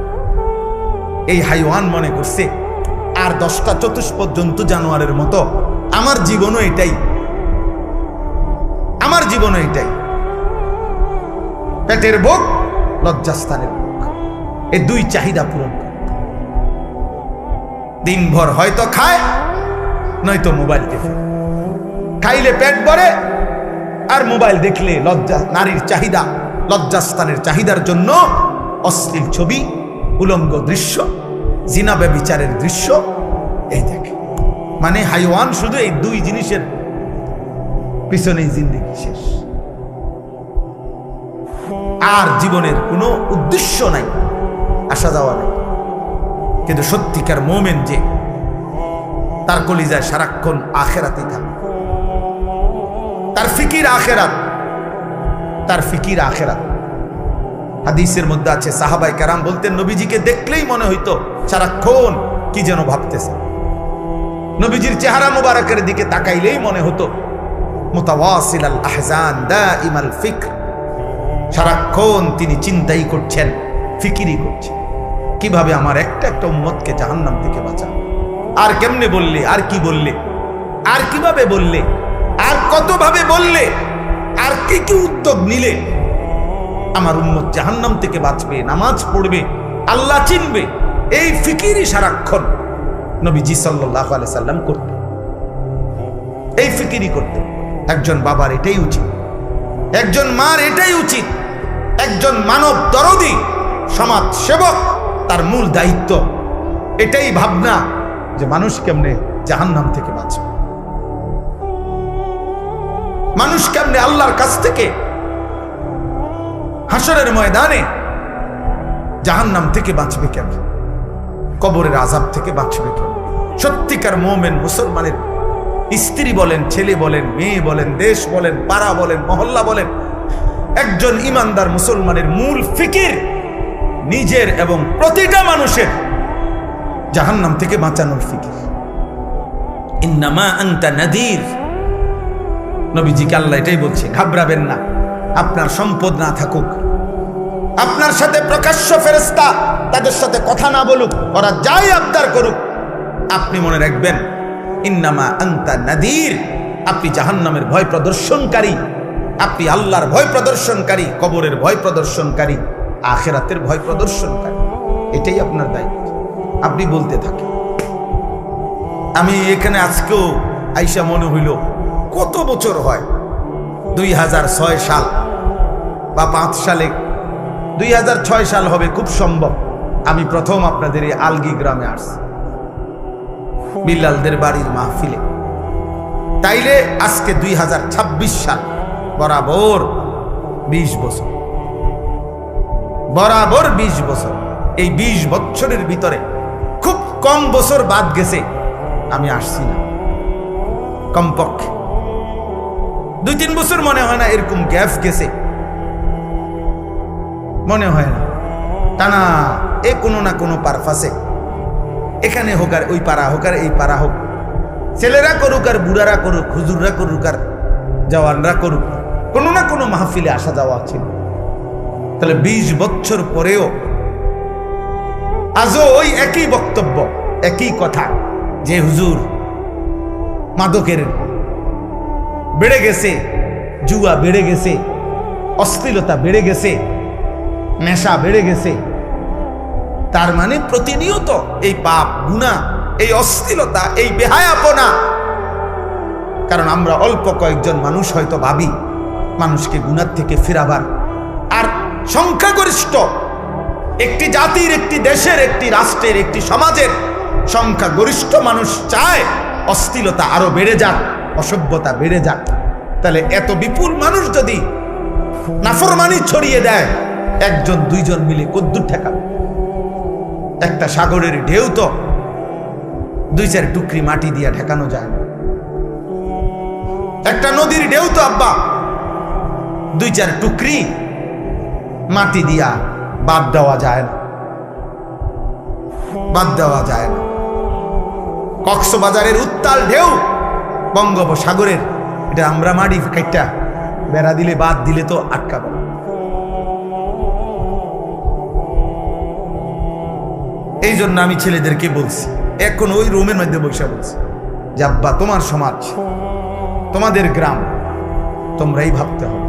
এই হাইওয়ান মনে করছে আর 10টা চতুষ্পদ জন্তু জানোয়ারের মতো আমার জীবনও এটাই, আমার জীবনও এটাই, পেটের ভোগ, লজ্জাস্থানের ভোগ, এই দুই চাহিদা পূরণ করে দিনভর হয়তো খায় নয়তো মোবাইল দেখে, খাইলে পেট ভরে আর মোবাইল দেখলে লজ্জা, নারীর চাহিদা, লজ্জাস্থানের চাহিদার জন্য অশ্লীল ছবি, উলঙ্গ দৃশ্য, জিনা ব্যভিচারের দৃশ্য, এই দেখে। মানে হাইওয়ান শুধু এই দুই জিনিসের পিছনেই জিন্দেগি শেষ, আর জীবনের কোনো উদ্দেশ্য নাই, আসা যাওয়া নাই। কিন্তু সত্যিকার মোমেন যে, তার কলিজায় সারাক্ষণ আখেরাতই থাকে, তার ফিকির আখেরাত, তার ফিকির আখেরাত। হাদিসের মধ্যে আছে সাহাবায়ে কেরাম বলতেন নবীজিকে দেখলেই মনে হইতো সারাক্ষণ কি যেন ভাবতেছে। নবীজির চেহারা মুবারকের দিকে তাকাইলেই মনে হতো মুতাওয়াসিল আল আহজান দাইমাল ফিকর, সারাক্ষণ তিনি চিন্তাই করছেন, ফিকিরই করছেন কিভাবে আমার একটা একটা উম্মতকে জাহান্নাম থেকে বাঁচাবো। আর কেমনে বললে, আর কি বললে, আর কিভাবে বললে, আর কতভাবে বললে, আর কি কি উদ্যোগ নিলে আমার উম্মত জাহান্নাম থেকে বাঁচবে, নামাজ পড়বে, আল্লাহ চিনবে। এই ফিকিরই সারাক্ষণ নবীজি সাল্লাল্লাহু আলাইহি সাল্লাম করতেন, এই ফিকিরই করতেন। একজন বাবার এটাই উচিত, একজন মার এটাই উচিত, একজন মানব দরদি সমাজ সেবক তার মূল দায়িত্ব এটাই ভাবনা যে মানুষ কেমনে জাহান্নাম থেকে বাঁচবে, মানুষ কেমনে আল্লাহর কাছ থেকে হাসরের ময়দানে জাহান্নাম থেকে বাঁচবে, কেমন কবরের আযাব থেকে বাঁচবে কেমন। সত্যিকার মুমিন মুসলমানের স্ত্রী বলেন, ছেলে বলেন, মেয়ে বলেন, দেশ বলেন, পাড়া বলেন, মহল্লা বলেন, একজন ইমানদার মুসলমানের মূল ফিকির নিজের এবং প্রতিটা মানুষের জাহান্নাম থেকে বাঁচানোর ফিকির। ইন্নামা আনতা নাযীর, নবীজিকে আল্লাহ এটাই বলছে, ঘাবড়াবেন না। আপনার সম্পদ না থাকুক, আপনার সাথে প্রকাশ্য ফেরেশতা তাদের সাথে কথা না বলুক, ওরা যাই আবদার করুক, আপনি মনে রাখবেন ইন্নামা আনতা নাযীর, আপনি জাহান্নামের ভয় প্রদর্শনকারী, আপনি আল্লাহর ভয় প্রদর্শনকারী, কবরের ভয় প্রদর্শনকারী, আখিরাতের ভয় প্রদর্শনকারী। এটাই আপনার দায়িত্ব, আপনি বলতে থাকেন। আমি এখানে আজকেও আইসা মনে হইল কত বছর হয়, 2006 সাল বা 5 সালে, 2006 সাল হবে খুব সম্ভব, আমি প্রথম আপনাদের এই আলগি গ্রামে আসছি বিল্লালদের বাড়ির মাহফিলে। তাইলে আজকে 2026 সাল, বরাবর 20 বছর, বরাবর 20 বছর। এই 20 বছরের ভিতরে খুব কম বছর বাদ গেছে আমি আসছি না, কমপক্ষে 2-3 বছর মনে হয় না এরকম গ্যাপ গেছে, মনে হয় না। টানা এ কোনো না কোনো পারপাসে, এখানে হোক আর ওই পাড়া হোক আর এই পাড়া হোক, ছেলেরা করুক আর বুড়ারা করুক, হুজুররা করুক আর জওয়ানরা করুক, কোনো না কোনো মাহফিলে আসা যাওয়া ছিল। তাহলে 20 বছর পরেও আজও ওই একই বক্তব্য, একই কথা, যে হুজুর মাদকের বেড়ে গেছে, জুয়া বেড়ে গেছে, অশ্লীলতা বেড়ে গেছে, নেশা বেড়ে গেছে। তার মানে প্রতিনিয়ত এই পাপ, গুনাহ, এই অশ্লীলতা, এই বেহায়াপনা। কারণ আমরা অল্প কয়েকজন মানুষ হয়তো ভাবি মানুষকে গুনাহ থেকে ফেরাবার, আর সংখ্যাগরিষ্ঠ একটি জাতির, একটি দেশের, একটি রাষ্ট্রের, একটি সমাজের সংখ্যাগরিষ্ঠ মানুষ চায় অশ্লীলতা আরো বেড়ে যাক, অসভ্যতা বেড়ে যাক। তাহলে এত বিপুল মানুষ যদি নাফরমানি ছড়িয়ে দেয়, 1-2 মিলে কদ্দুর ঠেকাবে? একটা সাগরের ঢেউ তো 2-4 টুকরি মাটি দিয়া ঠেকানো যায় না। একটা নদীর ঢেউ তো আব্বা 2-4 টুকরি মাটি দিয়া বাদ দেওয়া যায় না, বাদ দেওয়া যায় না। কক্সবাজারের উত্তাল ঢেউ বঙ্গোপসাগরের, এটা আমরা মাটি কাইটা বেড়া দিলে, বাদ দিলে তো আটকাবে না। এই জন্য আমি ছেলেদেরকে বলছি, এখন ওই রুমের মধ্যে বসে বলছি যে আব্বা, তোমার সমাজ, তোমাদের গ্রাম, তোমরাই ভাবতে হবে।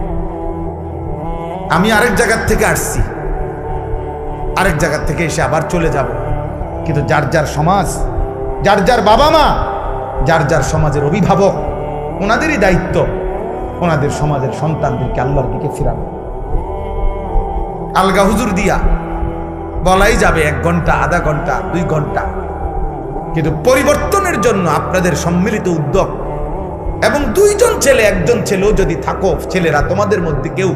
আমি আরেক জায়গার থেকে আসছি, আরেক জায়গার থেকে এসে আবার চলে যাব, কিন্তু যার যার সমাজ, যার যার বাবা মা, যার যার সমাজের অভিভাবক, ওনাদেরই দায়িত্ব ওনাদের সমাজের সন্তানদেরকে আল্লাহর দিকে ফিরানো। আলগা হুজুর দিয়া বলাই যাবে 1 ঘন্টা, আধা ঘন্টা, 2 ঘন্টা, কিন্তু পরিবর্তনের জন্য আপনাদের সম্মিলিত উদ্যোগ এবং 2 জন ছেলে, 1 জন ছেলেও যদি থাকো, ছেলেরা তোমাদের মধ্যে কেউ,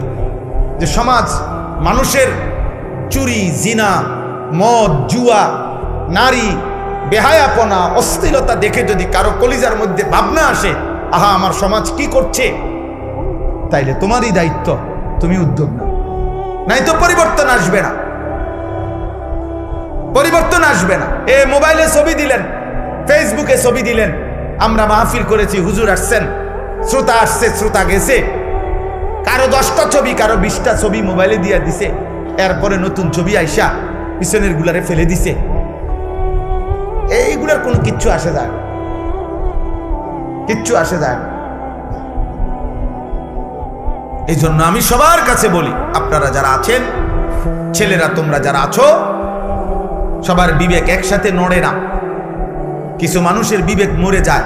যে সমাজ মানুষের চুরি, জিনা, মদ, জুয়া, নারী, বেহায়াপনা, অশ্লীলতা দেখে যদি কারো কলিজার মধ্যে ভাবনা আসে, আহা আমার সমাজ কি করছে, তাইলে তোমারই দায়িত্ব তুমি উদ্যোগ নাও, নাই তো পরিবর্তন আসবে না, পরিবর্তন আসবে না। এ মোবাইলে ছবি দিলেন, ফেসবুকে ছবি দিলেন, আমরা মাহফিল করেছি, হুজুর আসছেন, শ্রোতা আসছে, শ্রোতা গেছে, কারো 10টা ছবি, কারো 20টা ছবি মোবাইলে দিয়ে দিছে, এরপরে নতুন ছবি আইসা পিছনের গুলারে ফেলে দিছে। এইগুলার কোনো কিচ্ছু আসে যায় না, কিচ্ছু আসে যায় না। এই জন্য আমি সবার কাছে বলি, আপনারা যারা আছেন, ছেলেরা তোমরা যারা আছো, সবার বিবেক একসাথে নড়ে না। কিছু মানুষের বিবেক মরে যায়,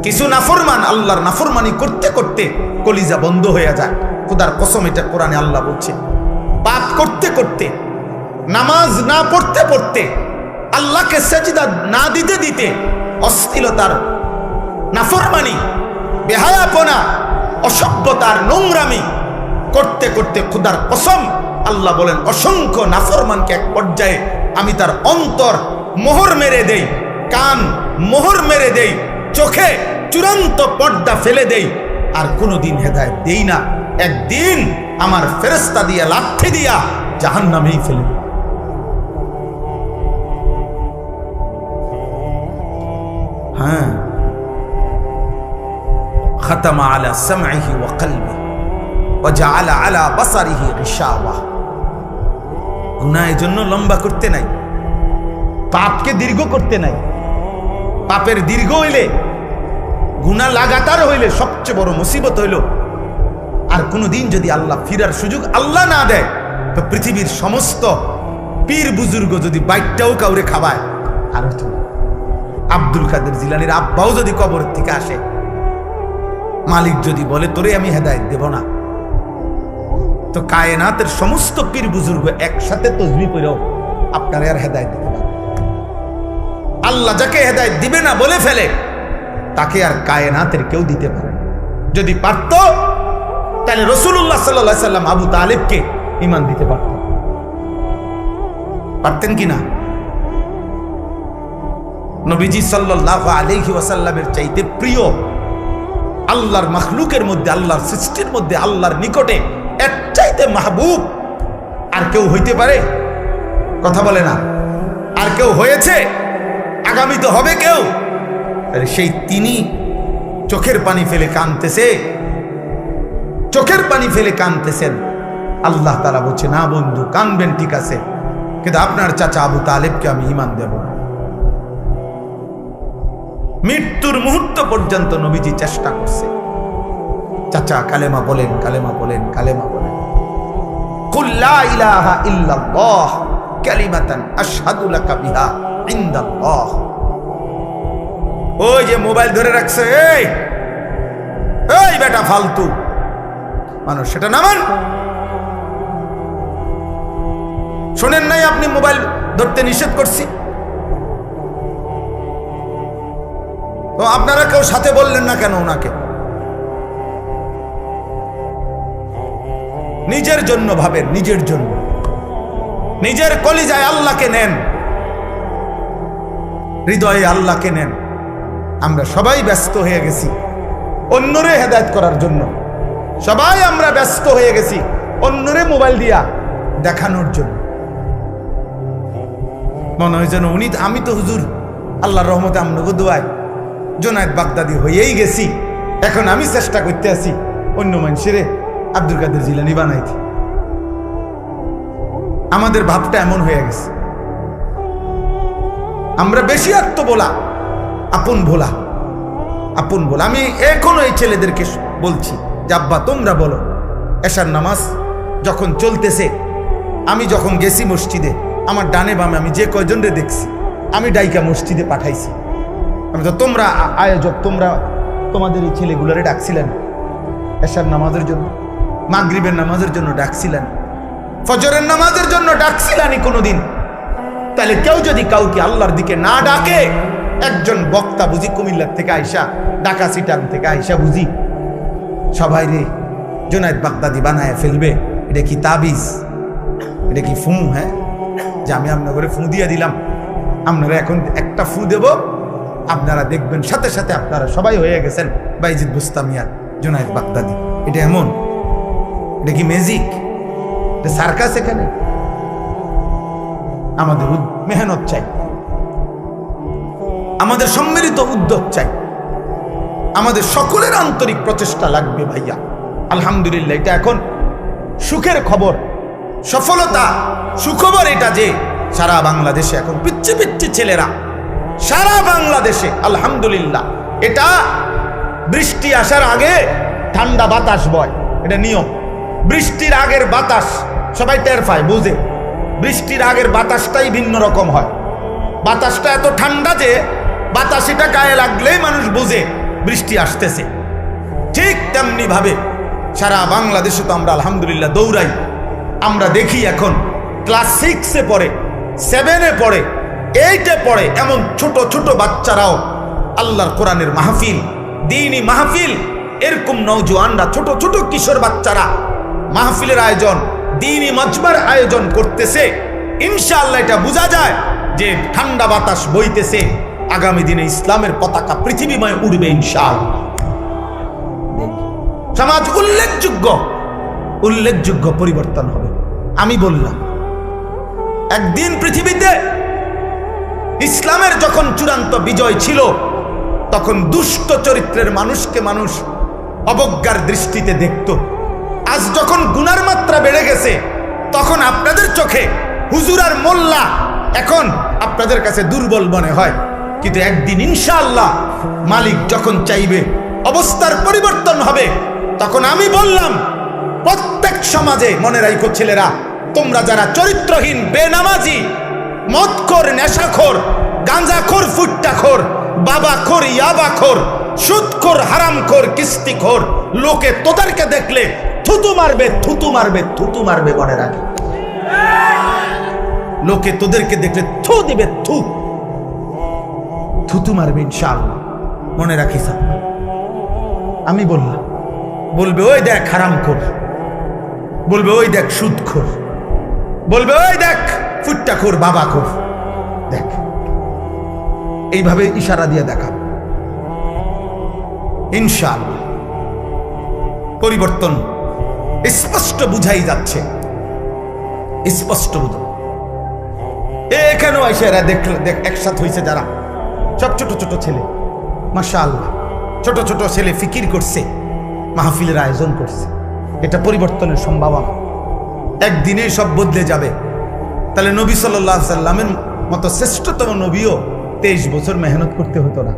কিছু নাফরমান আল্লাহর নাফরমানি করতে করতে কলিজা বন্ধ হয়ে যায়। খোদার কসম, এটা কোরআনে আল্লাহ বলছে। পাপ করতে করতে, নামাজ না পড়তে পড়তে, আল্লাহকে সেজদা না দিতে দিতে, অশ্লীলতার, নাফরমানি, বেহায়াপনা, অসভ্যতার, নোংরামি করতে করতে, খোদার কসম আল্লাহ বলেন, অসংখ্য নাফরমানকে এক পর্যায়ে আমি তার অন্তর মোহর মেরে দেই, কান মোহর মেরে দেই, চোখে চূড়ান্ত পর্দা ফেলে দেই, আর কোনোদিন হেদায়েত দেই না। একদিন আমার ফেরেশতা দিয়া, লাঠি দিয়া জাহান্নামেই ফেলে দেই। হ্যাঁ, খাতামা আলা সামঈহি ওয়া কলবিহি ওয়া জাআলা আলা বাসারিহি গিশাওয়া। গুনাহ এর জন্য লম্বা করতে নাই, পাপকে দীর্ঘ করতে নাই। পাপের দীর্ঘ হইলে, গুনাহ লাগাতার হইলে সবচেয়ে বড় মুসিবত হইল, আর কোনদিন যদি আল্লাহ ফিরার সুযোগ আল্লাহ না দেয়, তো পৃথিবীর সমস্ত পীর বুজুর্গ যদি বাইকটাও কাউরে খাবায়, আর আব্দুল কাদের জিলানীর আব্বাও যদি কবর থেকে আসে, মালিক যদি বলে তোরে আমি হেদায়েত দেব না, তো কায়নাতের সমস্ত পীর বুজুর্গ একসাথে তাসবিহ পড়েও আপনারে আর হেদায়েত দিতে পারবে। আল্লাহ যাকে হেদায়েত দিবে না বলে ফেলে, তাকে আর কায়নাতের কেউ দিতে পারে। যদি পারত, তাহলে রাসূলুল্লাহ সাল্লাল্লাহু আলাইহি সাল্লাম আবু তালেবকে ঈমান দিতে পারতেন, পারতেন কিনা? নবীজি সাল্লাল্লাহু আলাইহি ওয়াসাল্লামের চাইতে প্রিয় আল্লাহর মাখলুকের মধ্যে, আল্লাহর সৃষ্টির মধ্যে, আল্লাহর নিকটে এর চাইতে মাহবুব আর কেউ হইতে পারে? কথা বলে না। আর কেউ হয়েছে? আগামী তো হবে কেউ। সেই তিনি চোখের পানি ফেলে কাঁদতেছে, চোখের পানি ফেলে কাঁদতেছেন। আল্লাহ তাআলা বলছে, না বন্ধু, কাঁদবেন ঠিক আছে, কিন্তু আপনার চাচা আবু তালেবকে আমি ঈমান দেব না। মৃত্যুর মুহূর্ত পর্যন্ত নবীজি চেষ্টা করছে, চাচা কালেমা বলেন, কালেমা বলেন, কালেমা বলেন। কুল লা ইলাহা ইল্লাল্লাহ কালিমাতান আশহাদু লাকা বিহা ইনদাল্লাহ। ওই যে মোবাইল ধরে রাখছে, এই এই বেটা ফালতু মানুষ, সেটা নামান। শোনেন নাই আপনি মোবাইল ধরতে নিষেধ করছি? তো আপনারা কেউ সাথে বললেন না কেন ওনাকে? নিজের জন্য ভাবেন, নিজের জন্য, নিজের কলিজায় আল্লাহকে নেন, হৃদয়ে আল্লাহকে নেন। আমরা সবাই ব্যস্ত হয়ে গেছি অন্যরে হেদায়েত করার জন্য, সবাই আমরা ব্যস্ত হয়ে গেছি অন্যরে মোবাইল দিয়া দেখানোর জন্য। মনে হয় যেন উনি, আমি তো হুজুর আল্লাহর রহমতে আমনগো দোয়ায় জুনায়েদ বাগদাদি হয়েই গেছি, এখন আমি চেষ্টা করতে আছি অন্য মানুষের আব্দুল কাদের জিলানী বানাইতে। আমাদের ভাবটা এমন হয়ে গেছে, আমরা বেশি আত্মবোলা, আপন ভোলা, আপন ভোলা। আমি এখনো এই ছেলেদেরকে বলছি যে আব্বা তোমরা বলো, এশার নামাজ যখন চলতেছে, আমি যখন গেছি মসজিদে, আমার ডানে বামে আমি যে কয়জনরে দেখছি, আমি ডাইকা মসজিদে পাঠাইছি। আমি তো, তোমরা আয়োজক, তোমরা তোমাদের এই ছেলেগুলোরে ডাকছিলেন এশার নামাজের জন্য, মাগরিবের নামাজের জন্য ডাকছিলেন, ফজরের নামাজের জন্য ডাকছিলেন কোনোদিন? তাহলে কেউ যদি কাউকে আল্লাহর দিকে না ডাকে, একজন বক্তা বুঝি কুমিল্লার থেকে আইসা, ঢাকা সিটাং থেকে আইসা বুঝি সবাই রে জুনায়েদ বাগদাদি বানায় ফেলবে? এটা কি তাবিজ? এটা কি ফু? হ্যাঁ, যে আমি আপনার ঘরে ফু দিয়ে দিলাম, আপনারা এখন একটা ফু দেব, আপনারা দেখবেন সাথে সাথে আপনারা সবাই হয়ে গেছেন বাইজিদ বুস্তামিয়ার জুনায়েদ বাগদাদি। এটা এমন? এটা কি ম্যাজিক? এটা সার্কাস? এখানে আমাদের মেহনত চাই, আমাদের সম্মিলিত উদ্যোগ চাই, আমাদের সকলের আন্তরিক প্রচেষ্টা লাগবে ভাইয়া। আলহামদুলিল্লাহ, এটা এখন সুখের খবর, সফলতা সুখবর এটা যে সারা বাংলাদেশে এখন পিচ্ছি পিচ্ছি ছেলেরা সারা বাংলাদেশে আলহামদুলিল্লাহ, এটা বৃষ্টি আসার আগে ঠান্ডা বাতাস বয়, এটা নিয়ম। বৃষ্টির আগের বাতাস সবাই টের পায়, বুঝে। বৃষ্টির আগের বাতাসটাই ভিন্ন রকম হয়। বাতাসটা এত ঠান্ডা যে বাতাস এটা গায়ে লাগলেই মানুষ বুঝে বৃষ্টি আসতেছে। ঠিক তেমনি ভাবে সারা বাংলাদেশে তো আমরা আলহামদুলিল্লাহ দৌড়াই। আমরা দেখি এখন ক্লাস 6-এ পড়ে, 7-এ পড়ে, 8-এ পড়ে, এমন ছোট ছোট বাচ্চারাও আল্লাহর কোরআনের মাহফিল, দ্বীনি মাহফিল, এরকম নওজোয়ানরা, ছোট ছোট কিশোর বাচ্চারা মাহফিলের আয়োজন, দ্বীনি মজমার আয়োজন করতেছে। ইনশাআল্লাহ এটা বোঝা যায় যে ঠান্ডা বাতাস বইতেছে, আগামী দিনে ইসলামের পতাকা পৃথিবীময় উড়বে ইনশাআল্লাহ। সমাজ উল্লেখযোগ্য পরিবর্তন হবে। আমি বললাম একদিন পৃথিবীতে ইসলামের যখন চূড়ান্ত বিজয় ছিল, তখন দুষ্ট চরিত্রের মানুষকে মানুষ অবজ্ঞার দৃষ্টিতে দেখত। আজ যখন গুনার মাত্রা বেড়ে গেছে, তখন আপনাদের চোখে হুজুর আর মোল্লা এখন আপনাদের কাছে দুর্বল মনে হয়। কিন্তু একদিন ইনশাআল্লাহ মালিক যখন চাইবে অবস্থার পরিবর্তন হবে, তখন আমি বললাম প্রত্যেক সমাজে, মনে রাখো ছেলেরা, তোমরা যারা চরিত্রহীন, বেনামাজি, মদখোর, নেশাখোর, গাঁজাখোর, ফুট্টাখোর, বাবাখোর, ইয়াবাখোর, সুদখোর, হারামখোর, কিস্তিখোর, লোকে তোদেরকে দেখলে থুতু মারবে, থুতু মারবে, থুতু মারবে। মনে রাখি, লোকে তোদেরকে দেখলে থু দিবে, থুতু মারবে ইনশাআল্লাহ। মনে রাখিস, আমি বললাম, বলবে ওই দেখ হারামখোর, বলবে ওই দেখ সুদখোর, বলবে ওই দেখ ফুট্টাখোর, বাবাখোর, দেখ। এইভাবে ইশারা দিয়ে দেখা। ইনশাআল্লাহ পরিবর্তন স্পষ্ট বুঝাই যাচ্ছে, স্পষ্ট বুঝা। এখানেও এসে এরা দেখ একসাথে হয়েছে যারা, সব ছোট ছোট ছেলে, মাশাআল্লাহ, ছোট ছোট ছেলে ফিকির করছে, মাহফিলের আয়োজন করছে। এটা পরিবর্তনের সম্ভাবনা। একদিনে সব বদলে যাবে। তাহলে নবী সাল্লাল্লাহু আলাইহি সাল্লামের মতো শ্রেষ্ঠতম নবীও 23 বছর মেহনত করতে হতো না।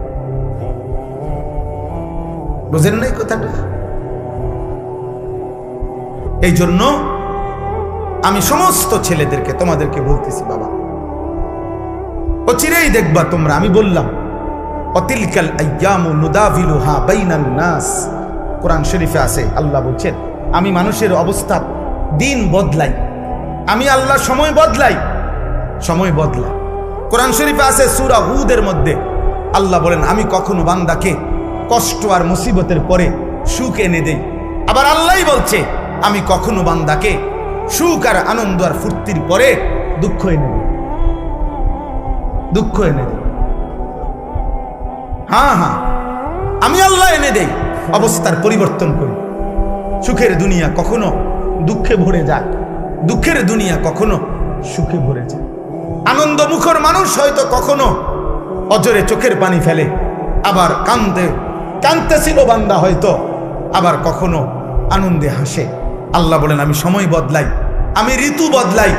বুঝেন নাই কথাটা? এই জন্য আমি সমস্ত ছেলেদেরকে, তোমাদেরকে বলতেছি, বাবা অচিরেই দেখবা তোমরা। আমি বললাম অতিলকাল আইয়ামু নুদাভিলুহা বাইনান নাস, কোরআন শরীফে আছে, আল্লাহ বলছেন আমি মানুষের অবস্থা দিন বদলাই, আমি আল্লাহ সময় বদলাই, সময় বদলাই। কোরআন শরীফে আছে সূরা হুদের মধ্যে আল্লাহ বলেন আমি কখনো বান্দাকে কষ্ট আর মুসিবতের পরে সুখ এনে দেই। আবার আল্লাহই বলছে আমি কখনো বান্দাকে সুখ আর আনন্দ আর ফুর্তির পরে দুঃখ এনে দেই, দুঃখ এনে দেই। হ্যাঁ হ্যাঁ, আমি আল্লাহ এনে দেই, অবস্থার পরিবর্তন করি। সুখের দুনিয়া কখনো দুঃখে ভরে যায়, দুঃখের দুনিয়া কখনো সুখে ভরে যায়। আনন্দ মুখর মানুষ হয়তো কখনো অজরে চোখের পানি ফেলে, আবার কাঁদতেছিল বান্দা হয়তো, আবার কখনো আনন্দে হাসে। আল্লাহ বলেন আমি সময় বদলাই, আমি ঋতু বদলাই,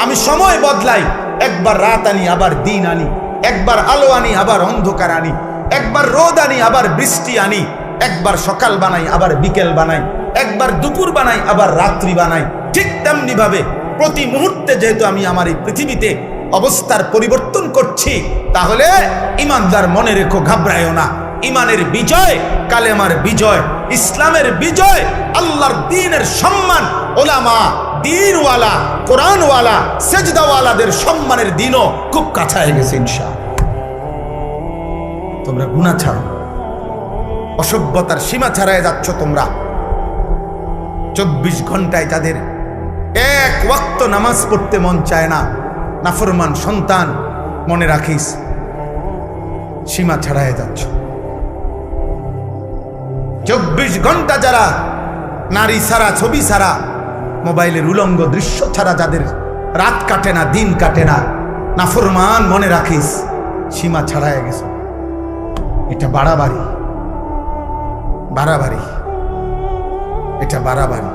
আমি সময় বদলাই। একবার রাত আনি, আবার দিন আনি, একবার আলো আনি, আবার অন্ধকার আনি, একবার রোদ আনি, আবার বৃষ্টি আনি, একবার সকাল বানাই, আবার বিকেল বানাই, একবার দুপুর বানাই, আবার রাত্রি বানাই। ঠিক তেমনি ভাবে প্রতি মুহূর্তে যেহেতু আমি আমার এই পৃথিবীতে অবস্থার পরিবর্তন করছি, তাহলে ইমানদার মনে রেখো, ঘাবড়ায়ও না। ইমানের বিজয়, কালেমার বিজয়, ইসলামের বিজয়, আল্লাহর দ্বীনের সম্মান, ওলামা, দ্বীনওয়ালা, কোরআনওয়ালা, সেজদাওয়ালাদের সম্মানের দিনও খুব কাছায় গেছে ইনশাআল্লাহ। তোমরা গুনাহ ছাড়ো, অসভ্যতার সীমা ছাড়ায় যাচ্ছ তোমরা। 24 ঘন্টায় যাদের এক ওয়াক্ত নামাজ পড়তে মন চায় না, নাফরমান সন্তান, মনে রাখিস সীমা ছাড়ায় যাচ্ছ। 24 ঘন্টা যারা নারী ছাড়া, ছবি ছাড়া, মোবাইলের উলঙ্গ দৃশ্য ছাড়া যাদের রাত কাটে না, দিন কাটে না, নাফরমান মনে রাখিস সীমা ছাড়ায় গেছে। এটা বাড়াবাড়ি, বাড়াবাড়ি, এটা বাড়াবাড়ি।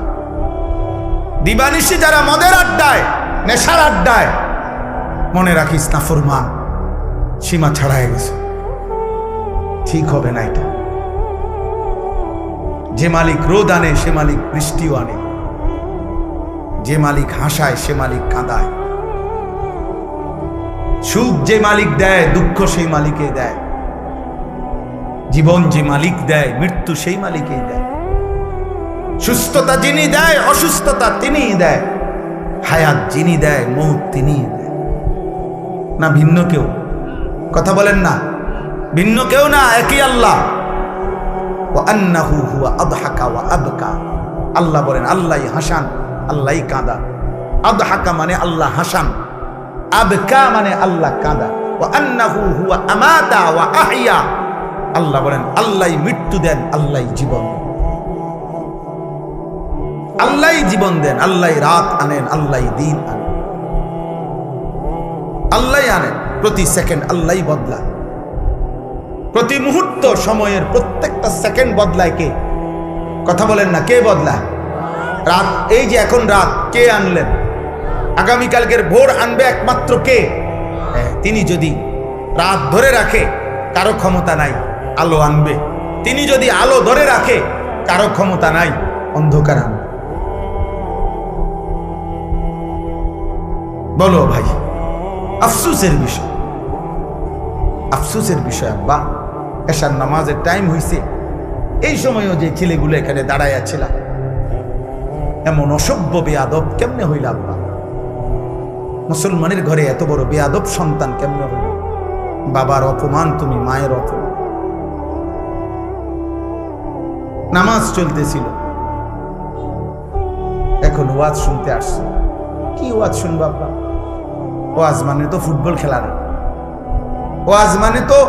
দিবানিশি যারা মদের আড্ডায়, নেশার আড্ডায়, মনে রাখিস নাফরমান সীমা ছাড়ায় গেছে। ঠিক হবে না এটা। যে মালিক রোদ আনে সে মালিক বৃষ্টিও আনে, যে মালিক হাসায় সে মালিক কাঁদায়, সুখ যে মালিক দেয় দুঃখ সেই মালিকে দেয়, জীবন যে মালিক দেয় মৃত্যু সেই মালিকেই দেয়, সুস্থতা যিনি দেয় অসুস্থতা তিনিই দেয়, হায়াত যিনি দেয় মৌত তিনিই দেয়। না ভিন্ন কেউ? কথা বলেন না, ভিন্ন কেউ না, একই আল্লাহ। ওয়া আন্নাহু হুয়া আদহাকা ওয়া আবকা। আল্লাহ বলেন আল্লাহই হাসান, আল্লাহই কাঁদা। আদহাকা মানে আল্লাহ হাসান, আবকা মানে আল্লাহ কাঁদা। ওয়া আন্নাহু হুয়া আমাতা ওয়া আহইয়া। আল্লাহ বলেন আল্লাহই মৃত্যু দেন, আল্লাহই জীবন দেন, আল্লাহই জীবন দেন, আল্লাহই রাত আনেন, আল্লাহই দিন আনেন, আল্লাহই আনেন। প্রতি সেকেন্ড আল্লাহই বদলায়, প্রতি মুহূর্ত সময়ের প্রত্যেকটা সেকেন্ড বদলায় কে? কথা বলেন না, কে বদলায়? রাত, এই যে এখন রাত, কে আনলেন? আগামীকালকের ভোর আনবে একমাত্র কে? তিনি যদি রাত ধরে রাখে কারো ক্ষমতা নাই, আলো আনবে। তিনি যদি আলো ধরে রাখে কারো ক্ষমতা নাই, অন্ধকার আনবে। বলো ভাই, আফসোসের বিষয়, আফসোসের বিষয়। আব্বা এশার নামাজের টাইম হইছে, এই সময়ও যে ছেলেগুলো এখানে দাঁড়াইয়া ছিল, এমন অসভ্য বেয়াদব কেমনে হইল আব্বা? মুসলমানের ঘরে এত বড় বেয়াদব সন্তান কেমনে হইল? বাবার অপমান তুমি, মায়ের অপমান। নামাজ চলতেছিল, এখন ওয়াজ শুনতে আসছে। কি ওয়াজ শুনবো আব্বা? ওয়াজ মানে তো ফুটবল খেলা না, ওয়াজ মানে তো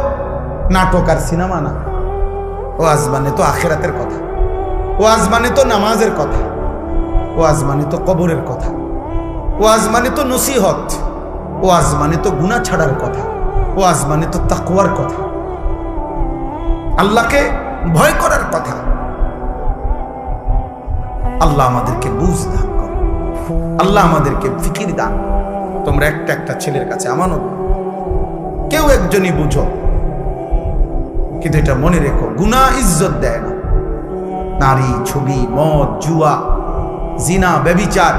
নাটক আর সিনেমা না, ওয়াজ মানে তো আখিরাতের কথা, ওয়াজ মানে তো নামাজের কথা, ওয়াজ মানে তো কবরের কথা, ওয়াজ মানে তো নসিহত, ওয়াজ মানে তো গুনাহ ছাড়ার কথা, ওয়াজ মানে তো তাকওয়ার কথা, আল্লাহকে ভয় করার কথা। আল্লাহ আমাদেরকে বুঝ দান করে, আল্লাহ আমাদেরকে ফিকির দান। তোমরা একটা একটা ছেলের কাছে আমানত, কেউ একজনই বুঝো, কিন্তু এটা মনে রেখো, গুনাহ ইজ্জত দেয় না। নারী, ছবি, মদ, জুয়া, জিনা, ব্যভিচার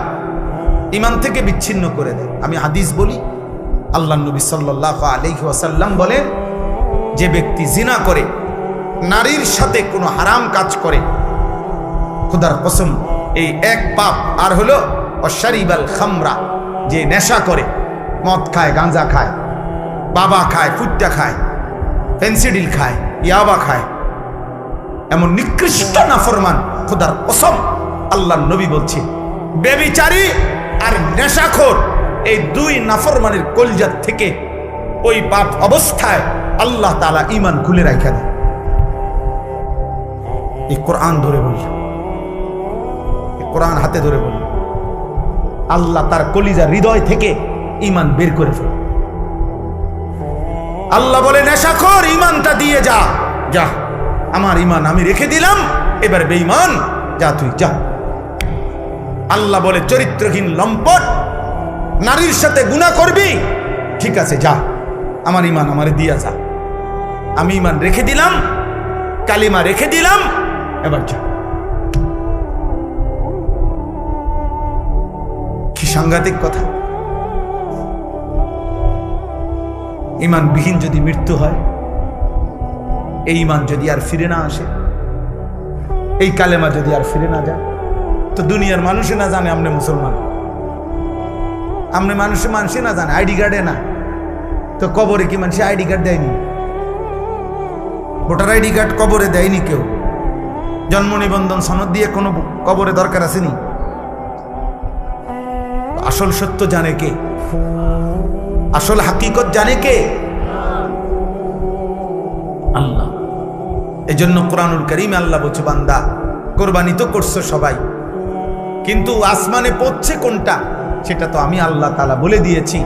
ঈমান থেকে বিচ্ছিন্ন করে দেয়। আমি হাদিস বলি, আল্লাহর নবী সাল্লাল্লাহু আলাইহি ওয়াসাল্লাম বলেন, যে ব্যক্তি জিনা করে, নারীর সাথে কোনো হারাম কাজ করে, খোদার কসম এই এক পাপ। আর হলো অশারিবাল খামরা, যে নেশা করে, মদ খায়, গাঁজা খায়, বাবা খায়, ফুট্টা খায়, ফেন্সিডিল খায়, ইয়াবা খায়, এমন নিকৃষ্ট নাফরমান, খোদার কসম আল্লাহর নবী বলছে, ব্যভিচারী আর নেশাখোর, এই দুই নাফরমানের কলজাত থেকে ওই পাপ অবস্থায় আল্লাহ তাআলা ঈমান খুলে রাখা দেয়। এই কোরআন ধরে বলি, কোরআন হাতে ধরে বলি, আল্লাহ তার কলিজা হৃদয় থেকে ঈমান বের করে ফেলে। আল্লাহ বলে, নেশাখোর ঈমানটা দিয়ে যা, যা, আমার ঈমান আমি রেখে দিলাম, এবার বেঈমান যা, তুই যা। আল্লাহ বলে, চরিত্রহীন লম্পট, নারীর সাথে গুনাহ করবি, ঠিক আছে যা, আমার ঈমান আমারে দিয়া যা, আমি ঈমান রেখে দিলাম, কালিমা রেখে দিলাম, এবার যা। কি সাংঘাতিক কথা! ঈমানবিহীন যদি মৃত্যু হয়, এই ঈমান যদি আর ফিরে না আসে, এই কালেমা যদি আর ফিরে না যায়, তো দুনিয়ার মানুষে না জানে আমনে মুসলমান, আমনে মানুষে না জানে, আইডি কার্ডে না, তো কবরে কি মানুষ আইডি কার্ড দেয়নি? ভোটার আইডি কার্ড কবরে দেয়নি কেউ। জন্ম নিবন্ধন সনদ দিয়ে কোনো কবরে দরকার আসেনি। আসল সত্য জানে কে? আসল হাকিকত জানে কে? আল্লাহ। এজন্য কোরআনুল কারীমে আল্লাহ বলছে, বান্দা কোরবানি তো করছো সবাই, কিন্তু আসমানে পৌঁছে কোনটা সেটা তো আমি আল্লাহ তাআলা বলে দিয়েছি,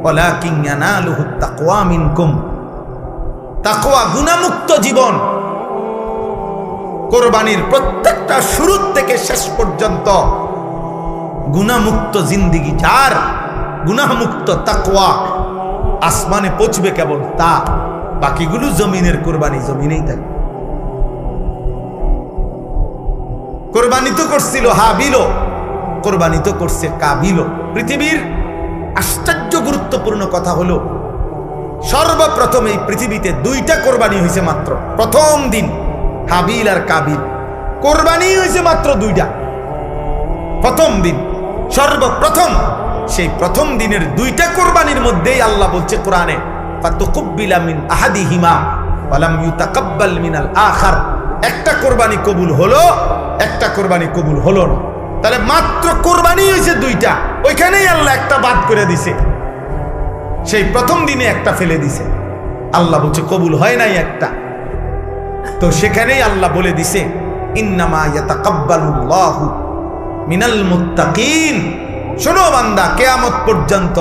ওয়ালাকিন ইয়ানালুহুত তাকওয়া মিনকুম। তাকওয়া গুনাহমুক্ত জীবন। কোরবানির প্রত্যেকটা শুরু থেকে শেষ পর্যন্ত গুনাহমুক্ত জিন্দেগি যার, গুনাহমুক্ত তাকওয়া, আসমানে পৌঁছবে কেবল তা। বাকিগুলো জমিনের কোরবানি জমিনেই থাকে। কোরবানি তো করছিল হাবিলও, কোরবানি তো করছে কাবিলও। পৃথিবীর আশ্চর্য গুরুত্বপূর্ণ কথা হলো, সর্বপ্রথম এই পৃথিবীতে দুইটা কোরবানি হয়েছে মাত্র। প্রথম দিন হাবিল আর কাবিল, কোরবানি হয়েছে মাত্র দুইটা। প্রথম দিন, সর্বপ্রথম, সেই প্রথম দিনের দুইটা কোরবানির মধ্যেই আল্লাহ বলছে কোরআনে, ফাতুকুব্বিলা মিন আহাদিহিমা ওয়ালাম ইউতাকাব্বাল মিনাল আখার। একটা কোরবানি কবুল হলো, একটা কোরবানি কবুল হলো না। তাহলে মাত্র কোরবানি হয়েছে দুইটা, ওইখানেই আল্লাহ একটা বাদ করে দিছে। সেই প্রথম দিনে একটা ফেলে দিছে, আল্লাহ বলছে কবুল হয় নাই একটা। তো সেখানেই আল্লাহ বলে দিছে, ইন্নামা ইয়াতাকাব্বালুল্লাহু মিনাল মুত্তাকিন। শোনো বান্দা, কিয়ামত পর্যন্ত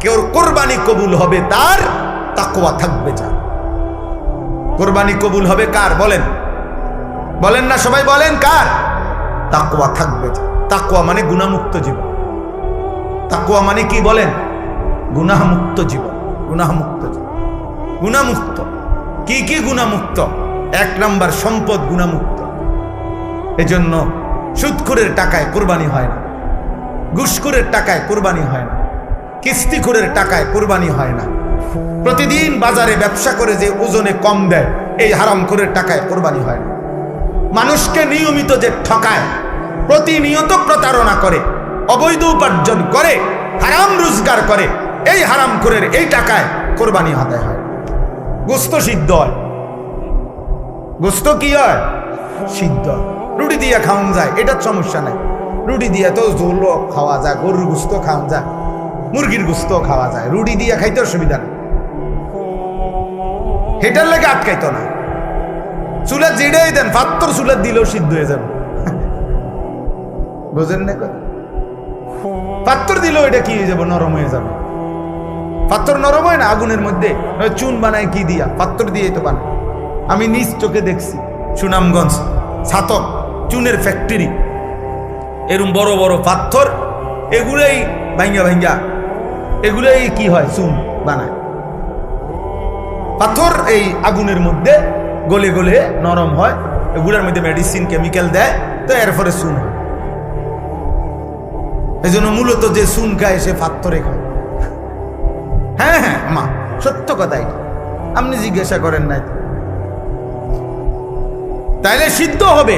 কেউ কোরবানি কবুল হবে তার, তাকওয়া থাকবে যার। কোরবানি কবুল হবে কার বলেন? বলেন না সবাই, বলেন কার? তাকওয়া থাকবে যার। তাকওয়া মানে গুনাহমুক্ত জীবন। তাকওয়া মানে কি বলেন? গুনাহমুক্ত জীবন। গুনাহমুক্ত জীবন, গুনাহমুক্ত। কি কি গুনাহমুক্ত? এক নাম্বার, সম্পদ গুনাহমুক্ত। এজন্য সুদখোরের টাকায় কোরবানি হয় না, ঘুষখোরের টাকায় কোরবানি হয় না, কিস্তিখোরের টাকায় কোরবানি হয় না, প্রতিদিন বাজারে ব্যবসা করে যে ওজনে কম দেয় এই হারামখোরের টাকায় কোরবানি হয় না, মানুষকে নিয়মিত যে ঠকায়, প্রতিনিয়ত প্রতারণা করে, অবৈধ উপার্জন করে, হারাম রোজগার করে, এই হারামখোরের এই টাকায় কোরবানি আদায় হয়। গোস্ত সিদ্ধ হয়, গোস্ত কি হয়? সিদ্ধ। রুটি দিয়ে খাওয়ান যায়, এটার সমস্যা নাই। রুটি দিয়ে তো ঝোল খাওয়া যায়, গরুর গোস্ত খাওয়া যায়, মুরগির গোস্ত খাওয়া যায়, রুটি দিয়ে খাইতে অসুবিধা নেই, হেটার লেগে আটকাইতো না। চুলা যেটাই দেন, পাত্তর চুলা দিলেও সিদ্ধ হয়ে যাবে। বুঝেন না? পাত্তর দিলেও এটা কি হয়ে যাবে? নরম হয়ে যাবে। পাত্তর নরম হয় না আগুনের মধ্যে? চুন বানায় কি দিয়া? পাত্তর দিয়ে তো বানায়। আমি নিজ চোখে দেখছি, সুনামগঞ্জ ছাতক চুনের ফ্যাক্টরি, এরকম বড় বড় পাথর, এগুলোই ভাঙ্গা ভাঙ্গা, এগুলোই কি হয়? চুন বানায়। পাথর এই আগুনের মধ্যে গলে গলে নরম হয়, এগুলোর মধ্যে মেডিসিন কেমিক্যাল দেয়, তো এরপরে চুন হয়। এই জন্য মূলত যে চুন খায় সে পাথরে খায়। হ্যাঁ হ্যাঁ মা, সত্য কথা এটা, আপনি জিজ্ঞাসা করেন নাই। তাইলে সিদ্ধ হবে,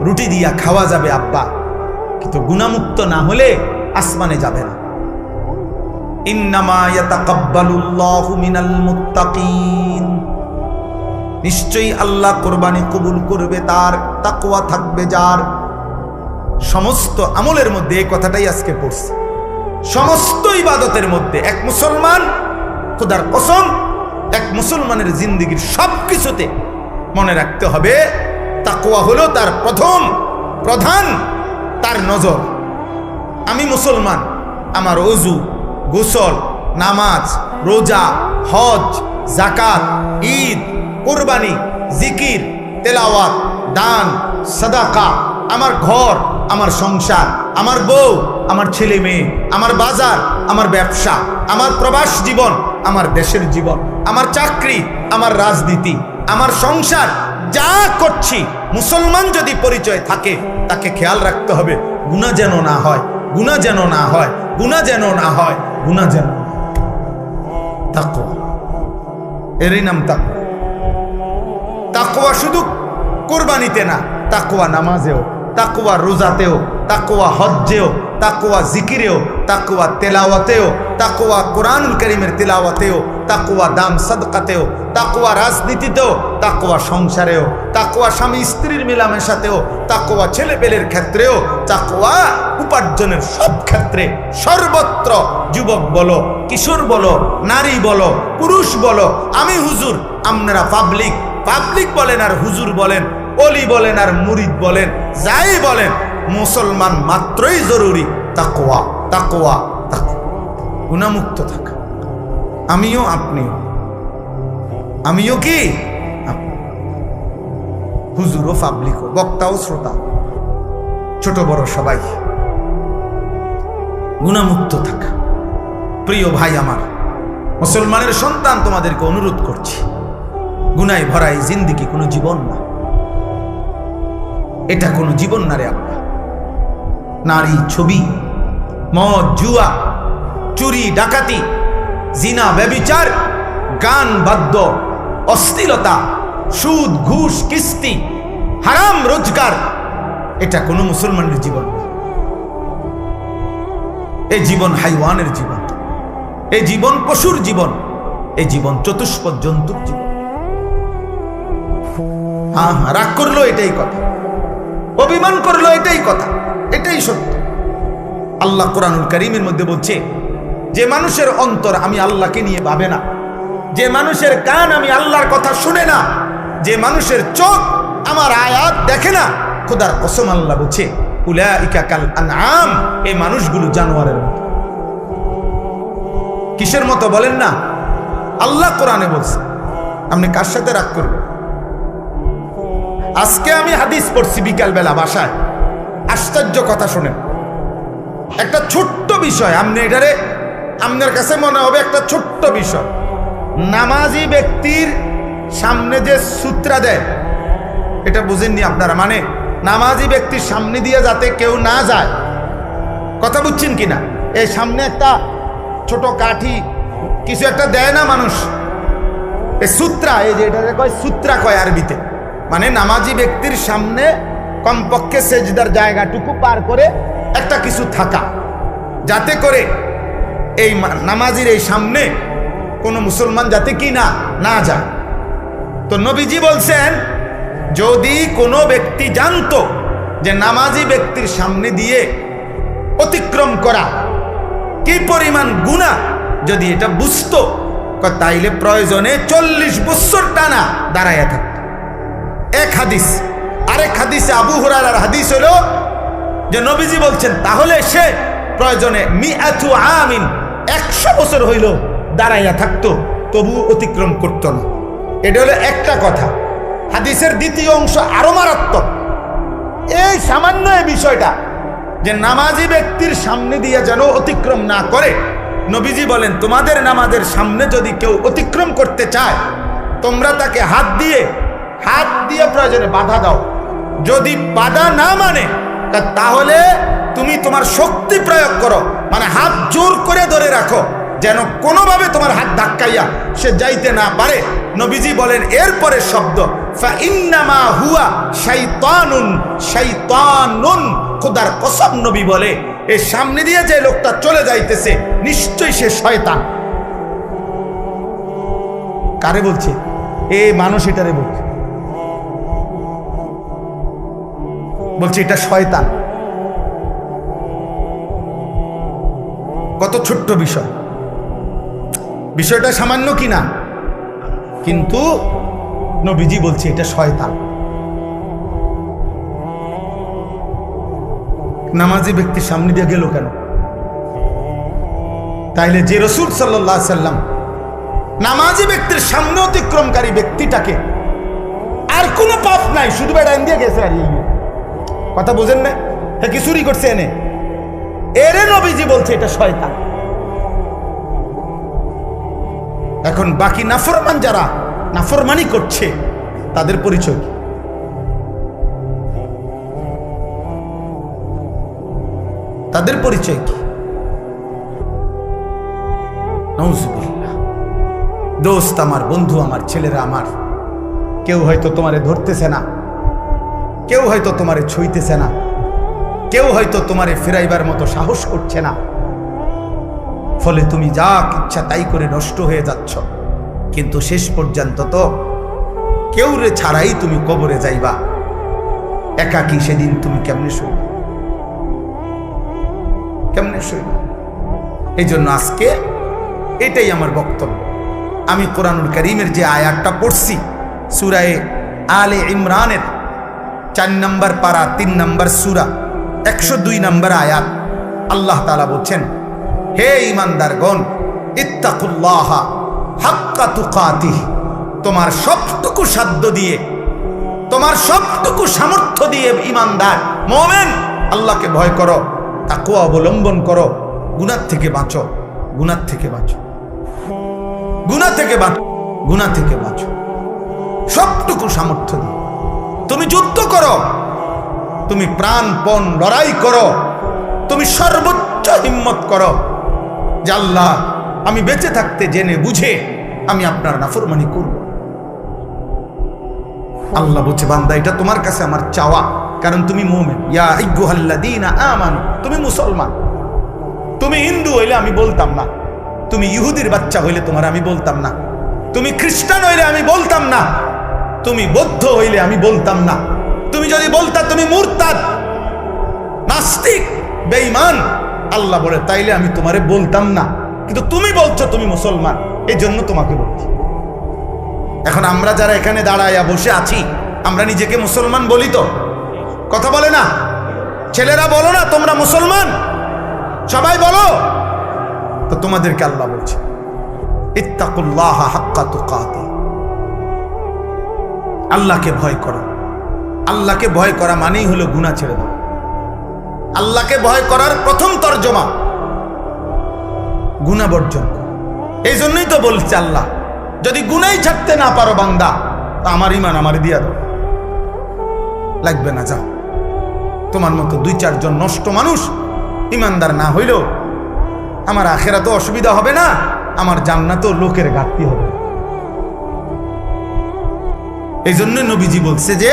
রুটি দিয়া খাওয়া যাবে আব্বা, কিন্তু গুনাহমুক্ত না হলে আসমানে যাবে না। ইন্নামা ইয়াতাকাব্বালুল্লাহু মিনাল মুত্তাকিন। নিশ্চয়ই আল্লাহ কোরবানি কবুল করবে তার, তাকওয়া থাকবে যার। সমস্ত আমলের মধ্যে এই কথাটাই আজকে পড়ছি, সমস্ত ইবাদতের মধ্যে এক মুসলমান, খোদার কসম, এক মুসলমানের জিন্দেগীর সবকিছুতে মনে রাখতে হবে তাকওয়া হলো তার প্রথম প্রধান তার নজর। আমি মুসলমান, আমার ওযু, গোসল, নামাজ, রোজা, হজ, যাকাত, ঈদ, কুরবানি, জিকির, তেলাওয়াত, দান, সাদাকা, আমার ঘর, আমার সংসার, আমার বউ, আমার ছেলে মেয়ে, আমার বাজার, আমার ব্যবসা, আমার প্রবাস জীবন, আমার দেশের জীবন, আমার চাকরি, আমার রাজনীতি, আমার সংসার, যা করছি, মুসলমান যদি পরিচয় থাকে তাকে খেয়াল রাখতে হবে গুনাহ যেন না হয়, গুনাহ যেন না হয়, গুনাহ যেন না হয়, গুনাহ যেন। তাকওয়া, এরই নাম তাকওয়া। তাকওয়া শুধু কুরবানিতে না, তাকওয়া নামাজেও, তাকওয়া রোজাতেও, তাকওয়া হজ্জেও, তাকওয়া জিকিরেও, তাকওয়া তেলাওয়াতেও, তাকওয়া কোরআনুল কারীমের তেলাওয়াতেও, তাকওয়া দান সাদকাতেও, তাকওয়া রাজনীতিতেও, তাকওয়া সংসারেও, তাকওয়া স্বামী স্ত্রীর মেলামেশাতেও, তাকওয়া ছেলেপেলের ক্ষেত্রেও, তাকওয়া উপার্জনের সব ক্ষেত্রে, সর্বত্র। যুবক বলো, কিশোর বলো, নারী বলো, পুরুষ বলো, আমি হুজুর, আপনারা পাবলিক, পাবলিক বলেন আর হুজুর বলেন, অলি বলেন আর মুরিদ বলেন, যাই বলেন, মুসলমান মাত্রই জরুরি তাকওয়া, তাকওয়া, তাকওয়া, গুনাহমুক্ত থাকা। আমিও আপনিও, আমিও কি হুজুর ও পাবলিক, বক্তা ও শ্রোতা, ছোট বড় সবাই গুনাহমুক্ত থাকা। প্রিয় ভাই আমার, মুসলমানের সন্তান, তোমাদেরকে অনুরোধ করছি, গুনায় ভরা এই জিন্দেগি কোনো জীবন না, এটা কোনো জীবন না রে আব্বা। নারী, ছবি, মদ, জুয়া, চুরি, ডাকাতি, জিনা, ব্যভিচার, গান, বাদ্য, অশ্লীলতা, সুদ, ঘুষ, কিস্তি, হারাম রোজগার, এটা কোনো মুসলমানের জীবন না। এই জীবন হাইওয়ানের জীবন, এই জীবন পশুর জীবন, এই জীবন চতুষ্পদ জন্তুর জীবন। হ্যাঁ হ্যাঁ, রাগ করলো এটাই কথা, অভিমান করলো এটাই কথা, এটাই সত্য। আল্লাহ কোরআনুল কারীমের মধ্যে বলছে, যে মানুষের অন্তর আমি আল্লাহকে নিয়ে ভাবে না, যে মানুষের কান আমি আল্লাহর কথা শুনে না, যে মানুষের চোখ আমার আয়াত দেখে না, খোদার কসম আল্লাহ বলছে উলাইকা কাল আনআম, এই মানুষগুলো জানোয়ারের মতো। কিসের মতো বলেন না? আল্লাহ কোরআনে বলছে। আপনি কার সাথে রাগ করবেন? আজকে আমি হাদিস পড়ছি বিকাল বেলা বাসায়, আশ্চর্য কথা শুনেন। একটা ছোট্ট বিষয়, আপনি এটারে আপনার কাছে মনে হবে একটা ছোট্ট বিষয়। নামাজি ব্যক্তির সামনে যে সূত্রা দেয়, এটা বুঝেননি আপনারা? মানে নামাজি ব্যক্তির সামনে দিয়ে যাতে কেউ না যায়, কথা বুঝছেন কিনা? এই সামনে একটা ছোট কাঠি কিছু একটা দেয় না মানুষ, এই সূত্রা, এই যে এটা কয় সূত্রা কয় আরবিতে, মানে নামাজি ব্যক্তির সামনে কমপক্ষে সেজদার জায়গাটুকু পার করে একটা কিছু থাকা, যাতে করে এই নামাজির এই সামনে কোনো মুসলমান যাতে কি না যায়। তো নবীজি বলছেন, যদি কোনো ব্যক্তি জানতো যে নামাজি ব্যক্তির সামনে দিয়ে অতিক্রম করা কি পরিমাণ গুনাহ, যদি এটা বুঝতো, তাইলে প্রয়োজনে 40 বছর টানা দাঁড়াইয়া থাকত। এক হাদিস। আরেক হাদিসে আবু হুরায়রার হাদিস হলো যে নবীজি বলছেন, তাহলে সে প্রয়োজনে 100 বছর হইল দাঁড়াইয়া থাকতো, তবু অতিক্রম করত না। এটা হলো একটা কথা। হাদিসের দ্বিতীয় অংশ আরো মারাত্মক। এই সামান্য এই বিষয়টা যে নামাজি ব্যক্তির সামনে দিয়ে যেন অতিক্রম না করে, নবীজি বলেন, তোমাদের নামাজের সামনে যদি কেউ অতিক্রম করতে চায়, তোমরা তাকে হাত দিয়ে প্রয়োজনে বাধা দাও। যদি বাধা না মানে, তাহলে তুমি তোমার শক্তি প্রয়োগ করো, মানে হাত জোর করে ধরে রাখো, যেন কোনোভাবে তোমার হাত ধাক্কাইয়া সে যাইতে না পারে। নবীজি বলেন এরপরে শব্দ, ফাইন্নামা হুয়া শাইতানুন, শাইতানুন, খোদার কসম নবী বলে, এর সামনে দিয়ে যে লোকটা চলে যাইতেছে নিশ্চয়ই সে শয়তান। কারে বলছে? এ মানুষ এটারে বলছে এটা শয়তান। কত ছোট্ট বিষয়, বিষয়টা সামান্য কিনা, কিন্তু নবীজি বলছে এটা শয়তান। নামাজি ব্যক্তির সামনে দিয়ে গেল কেন? তাইলে যে রাসূল সাল্লাল্লাহু আলাইহি সাল্লাম নামাজি ব্যক্তির সামনে অতিক্রমকারী ব্যক্তিটাকে আর কোনো পাপ নাই, শুধু বেড়াইন দিয়ে গেছে, আর কথা বোঝেন না? হ্যাঁ, কি চুরি করছে এনে, এরে নবীজি বলছে এটা শয়তান। এখন বাকি নাফরমান যারা নাফরমানি করছে, তাদের পরিচয় কি? তাদের পরিচয় কি? নাউজুবিল্লাহ। দোস্ত আমার, বন্ধু আমার, ছেলেরা আমার, কেউ হয়তো তোমারে ধরতেছে না, কেউ হয়তো তোমারে ছুঁইতেছে না, কেউ হয়তো তোমারে ফিরাইবার মতো সাহস করছে না, ফলে তুমি যা ইচ্ছা তাই করে নষ্ট হয়ে যাচ্ছ। কিন্তু শেষ পর্যন্ত তো কেউ রে ছাড়াই তুমি কবরে যাইবা। একাকী সেদিন তুমি কেমনে শুইবা? কেমনে শুইবা? এই জন্য আজকে এটাই আমার বক্তব্য। আমি কোরআনুল কারীমের যে আয়াতটা পড়ছি, সূরা আলে ইমরানের 4 নম্বর পারা 3 নম্বর সূরা, 102 নম্বর আয়াত আল্লাহ তাআলা বলছেন, হে ঈমানদারগণ, ইত্তাকুল্লাহা হাক্কা তুকাতিহ, তোমার সবটুকু সাধ্য দিয়ে, তোমার সবটুকু সামর্থ্য দিয়ে ঈমানদার মুমিন আল্লাহকে ভয় করো, তাকওয়া অবলম্বন করো, গুনাহ থেকে বাঁচো, গুনাহ থেকে বাঁচো, গুনাহ থেকে বাঁচো, গুনাহ থেকে বাঁচো। সবটুকু সামর্থ্য দিয়ে তুমি যুদ্ধ করো, তুমি প্রাণপণ লড়াই করো, তুমি সর্বোচ্চ হিম্মত করো যে আল্লাহ, আমি বেঁচে থাকতে জেনে বুঝে আমি আপনার নাফরমানি করব। আল্লাহ বলছে, বান্দা এটা তোমার কাছে আমার চাওয়া, কারণ তুমি মুমিন। ইয়া আইয়ুহাল্লাযীনা আমানু, তুমি মুসলমান। তুমি হিন্দু হইলে আমি বলতাম না, তুমি ইহুদির বাচ্চা হইলে তোমার আমি বলতাম না, তুমি খ্রিস্টান হইলে আমি বলতাম না, তুমি বৌদ্ধ হইলে আমি বলতাম না, তুমি যদি বলতা তুমি মুরতাদ, নাস্তিক, বেঈমান, আল্লাহ বলে তাইলে আমি তোমারে বলতাম না, কিন্তু তুমি বলছো তুমি মুসলমান, এই জন্য তোমাকে বলছি। এখন আমরা যারা এখানে দাঁড়াইয়া বসে আছি, আমরা নিজেকে মুসলমান বলি তো? কথা বলে না? ছেলেরা বলো না তোমরা মুসলমান? সবাই বলো তো। তোমাদেরকে আল্লাহ বলছে, ইত্তাকুল্লাহা হাক্কা তুকাতিহ, আল্লাহকে ভয় করো। আল্লাহকে ভয় করা মানেই হলো গুনাহ ছেড়ে দাও। আল্লাহকে ভয় করার প্রথম তর্জমা গুনাহ বর্জন। এই জন্যই তো বলছে আল্লাহ, যদি গুনাই ছাড়তে না পারো বান্দা, তো আমার ঈমান আমারে দিয়া দাও, লাগবে না, যাও। তোমার মতো 2-4 জন নষ্ট মানুষ ঈমানদার না হইলেও আমার আখিরাতে অসুবিধা হবে না, আমার জান্নাতেও লোকের ঘাটতি হবে। এই জন্য নবীজি বলছে যে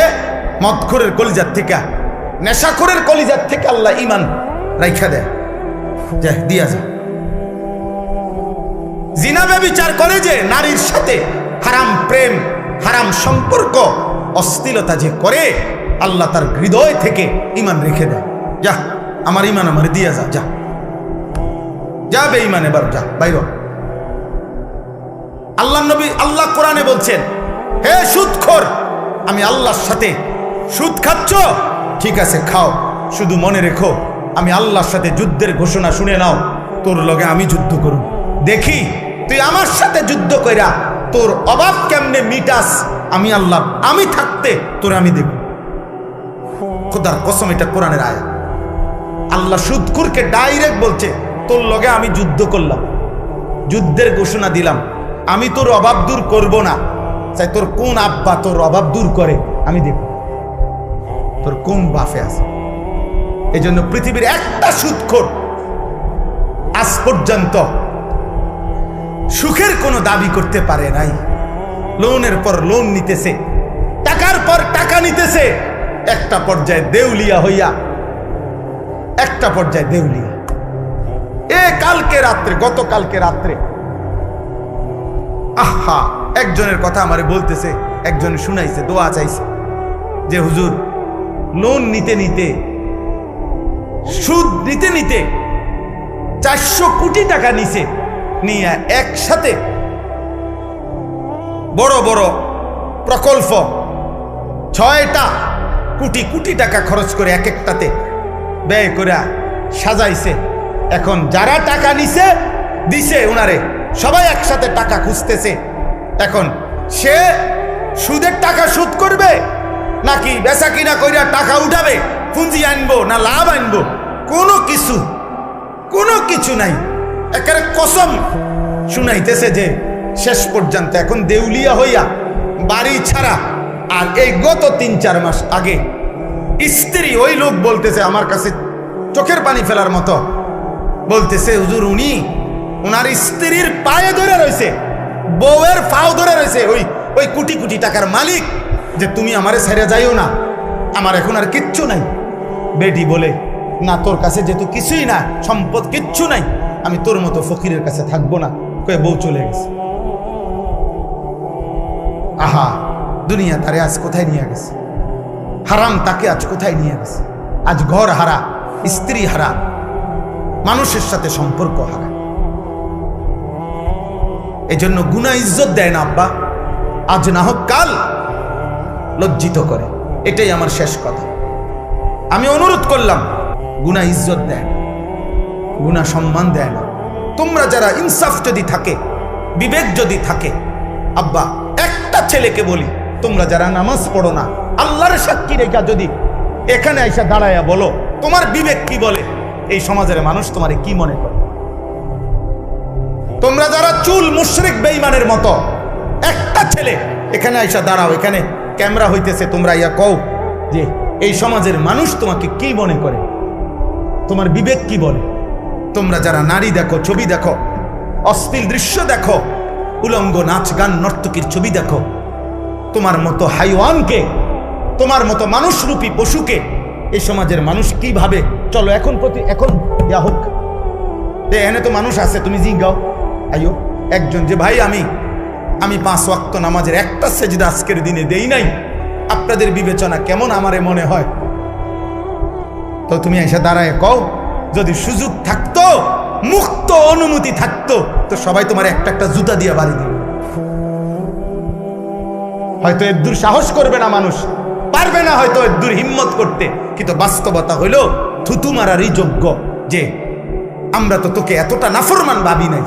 মদখোরের কলিজার থেকে, নেশাখোরের কলিজার থেকে আল্লাহ ঈমান রাইখা দেয়, যায় দিয়া যায়। জিনা ব্যভিচার করে যে নারীর সাথে, হারাম প্রেম, হারাম সম্পর্ক, অশ্লীলতা যে করে, আল্লাহ তার হৃদয় থেকে ঈমান রেখে দেয়। যা, আমার ঈমান আমার দিয়া যা, যা যা বেঈমান, এবার যা বাইর। আল্লাহ নবী, আল্লাহ কোরআনে বলছেন, হে সুদখোর, আমি আল্লাহর সাথে সুদ খাচ্ছ, ঠিক আছে খাও, শুধু মনে রেখো আমি আল্লাহর সাথে যুদ্ধের ঘোষণা শুনে নাও, তোর লগে আমি যুদ্ধ করব, দেখি তুই আমার সাথে যুদ্ধ কইরা তোর অভাব কেমনে মিটাস। আমি আল্লাহ, আমি থাকতে তোর আমি দেব। খোদার কসম, এটা কোরআনের আয়াত। আল্লাহ সুদখোরকে ডাইরেক্ট বলছে, তোর লগে আমি যুদ্ধ করলাম, যুদ্ধের ঘোষণা দিলাম, আমি তোর অভাব দূর করব না, চাই তোর কোন আব্বা তোর অভাব দূর করে আমি দেব, তোর কোন বাফে আছে। এই জন্য পৃথিবীর একটা সুদখোর আজ পর্যন্ত সুখের কোনো দাবি করতে পারে নাই। লোনের পর লোন নিতেছে, টাকার পর টাকা নিতেছে, একটা পর্যায়ে দেউলিয়া হইয়া, একটা পর্যায়ে দেউলিয়া। কালকে রাত্রে, গতকালকে রাত্রে, আহা, একজনের কথা আমারে বলতেছে, একজনে শুনাইছে, দোয়া চাইছে যে হুজুর, লোন নিতে নিতে, সুদ নিতে নিতে 400 কোটি টাকা নিছে, নিয়ে একসাথে বড় বড় প্রকল্প 6টা কোটি কোটি টাকা খরচ করে এক একটাতে ব্যয় করে সাজাইছে। এখন যারা টাকা নিছে দিছে উনারে, সবাই একসাথে টাকা খুঁজতেছে। এখন সে সুদের টাকা সুদ করবে নাকি বেচা কিনা কইরা টাকা উঠাবে, পুঁজি আনবো না লাভ আনবো, কোনো কিছু নাই। একেবারে কসম শুনাইতেছে যে শেষ পর্যন্ত এখন দেউলিয়া হইয়া বাড়ি ছাড়া। আর এই গত 3-4 মাস আগে স্ত্রী, ওই লোক বলতেছে আমার কাছে চোখের পানি ফেলার মতো, বলতেছে হুজুর, উনি ওনার স্ত্রীর পায়ে ধরে রয়েছে, বউয়ের পাও ধরে রয়েছে ওই কোটি কোটি টাকার মালিক, যে তুমি আমারে ছেড়ে যাইও না, আমার এখন আর কিচ্ছু নাই। বেটি বলে, না তোর কাছে যেহেতু কিছুই না, সম্পদ কিচ্ছু নাই, আমি তোর মতো ফকিরের কাছে থাকবো না, কয়ে বউ চলে গেছে। আহা, দুনিয়া তারে আজ কোথায় নিয়ে গেছে, হারাম তাকে আজ কোথায় নিয়ে গেছে। আজ ঘর হারা, স্ত্রী হারা, মানুষের সাথে সম্পর্ক হারা। এই জন্য গুনাহ ইজ্জত দেয় না আব্বা, আজ না হোক কাল লজ্জিত করে। এটাই আমার শেষ কথা। আমি অনুরোধ করলাম গুনাহ ইজ্জত দেয় না, গুনাহ সম্মান দেয় না। তোমরা যারা ইনসাফ যদি থাকে, বিবেক যদি থাকে, আব্বা একটা ছেলেকে বলি, তোমরা যারা নামাজ পড়ো না, আল্লাহর সাক্ষী রেখা যদি এখানে আইসা দাঁড়ায়া বলো তোমার বিবেক কি বলে, এই সমাজের মানুষ তোমারে কি মনে করে? তোমরা যারা চুল মুশরিক বেঈমানের মতো, একটা ছেলে এখানে আইসা দাঁড়াও, এখানে ক্যামেরা হইতেছে, তোমরা ইয়া কও যে এই সমাজের মানুষ তোমাকে কি মনে করে, তোমার বিবেক কি বলে? তোমরা যারা নারী দেখো, ছবি দেখো, অশ্লীল দৃশ্য দেখো, উলঙ্গ নাচ গান নর্তকীর ছবি দেখো, তোমার মতো হাইওয়ানকে, তোমার মতো মানুষরূপী পশুকে এই সমাজের মানুষ কি ভাবে? চলো এখন এখন ইয়া হোক, এখানে তো মানুষ আছে, তুমি জিজ্ঞাও আইও একজন যে ভাই আমি 5 ওয়াক্ত নামাজের একটা সেজদা আজকের দিনে দেই নাই, আপনাদের বিবেচনা কেমন আমারে মনে হয়? তো তুমি এসে দাঁড়ায় কও, যদি সুযোগ থাকতো, মুক্ত অনুমতি থাকতো, তো সবাই তোমার একটা একটা জুতা দিয়ে বাড়ি দিবে। হয়তো এদ্দুর সাহস করবে না, মানুষ পারবে না হয়তো এদ্দুর হিম্মত করতে, কিন্তু বাস্তবতা হইল থুতু মারারই যোগ্য যে আমরা তো তোকে এতটা নাফরমান ভাবি নাই।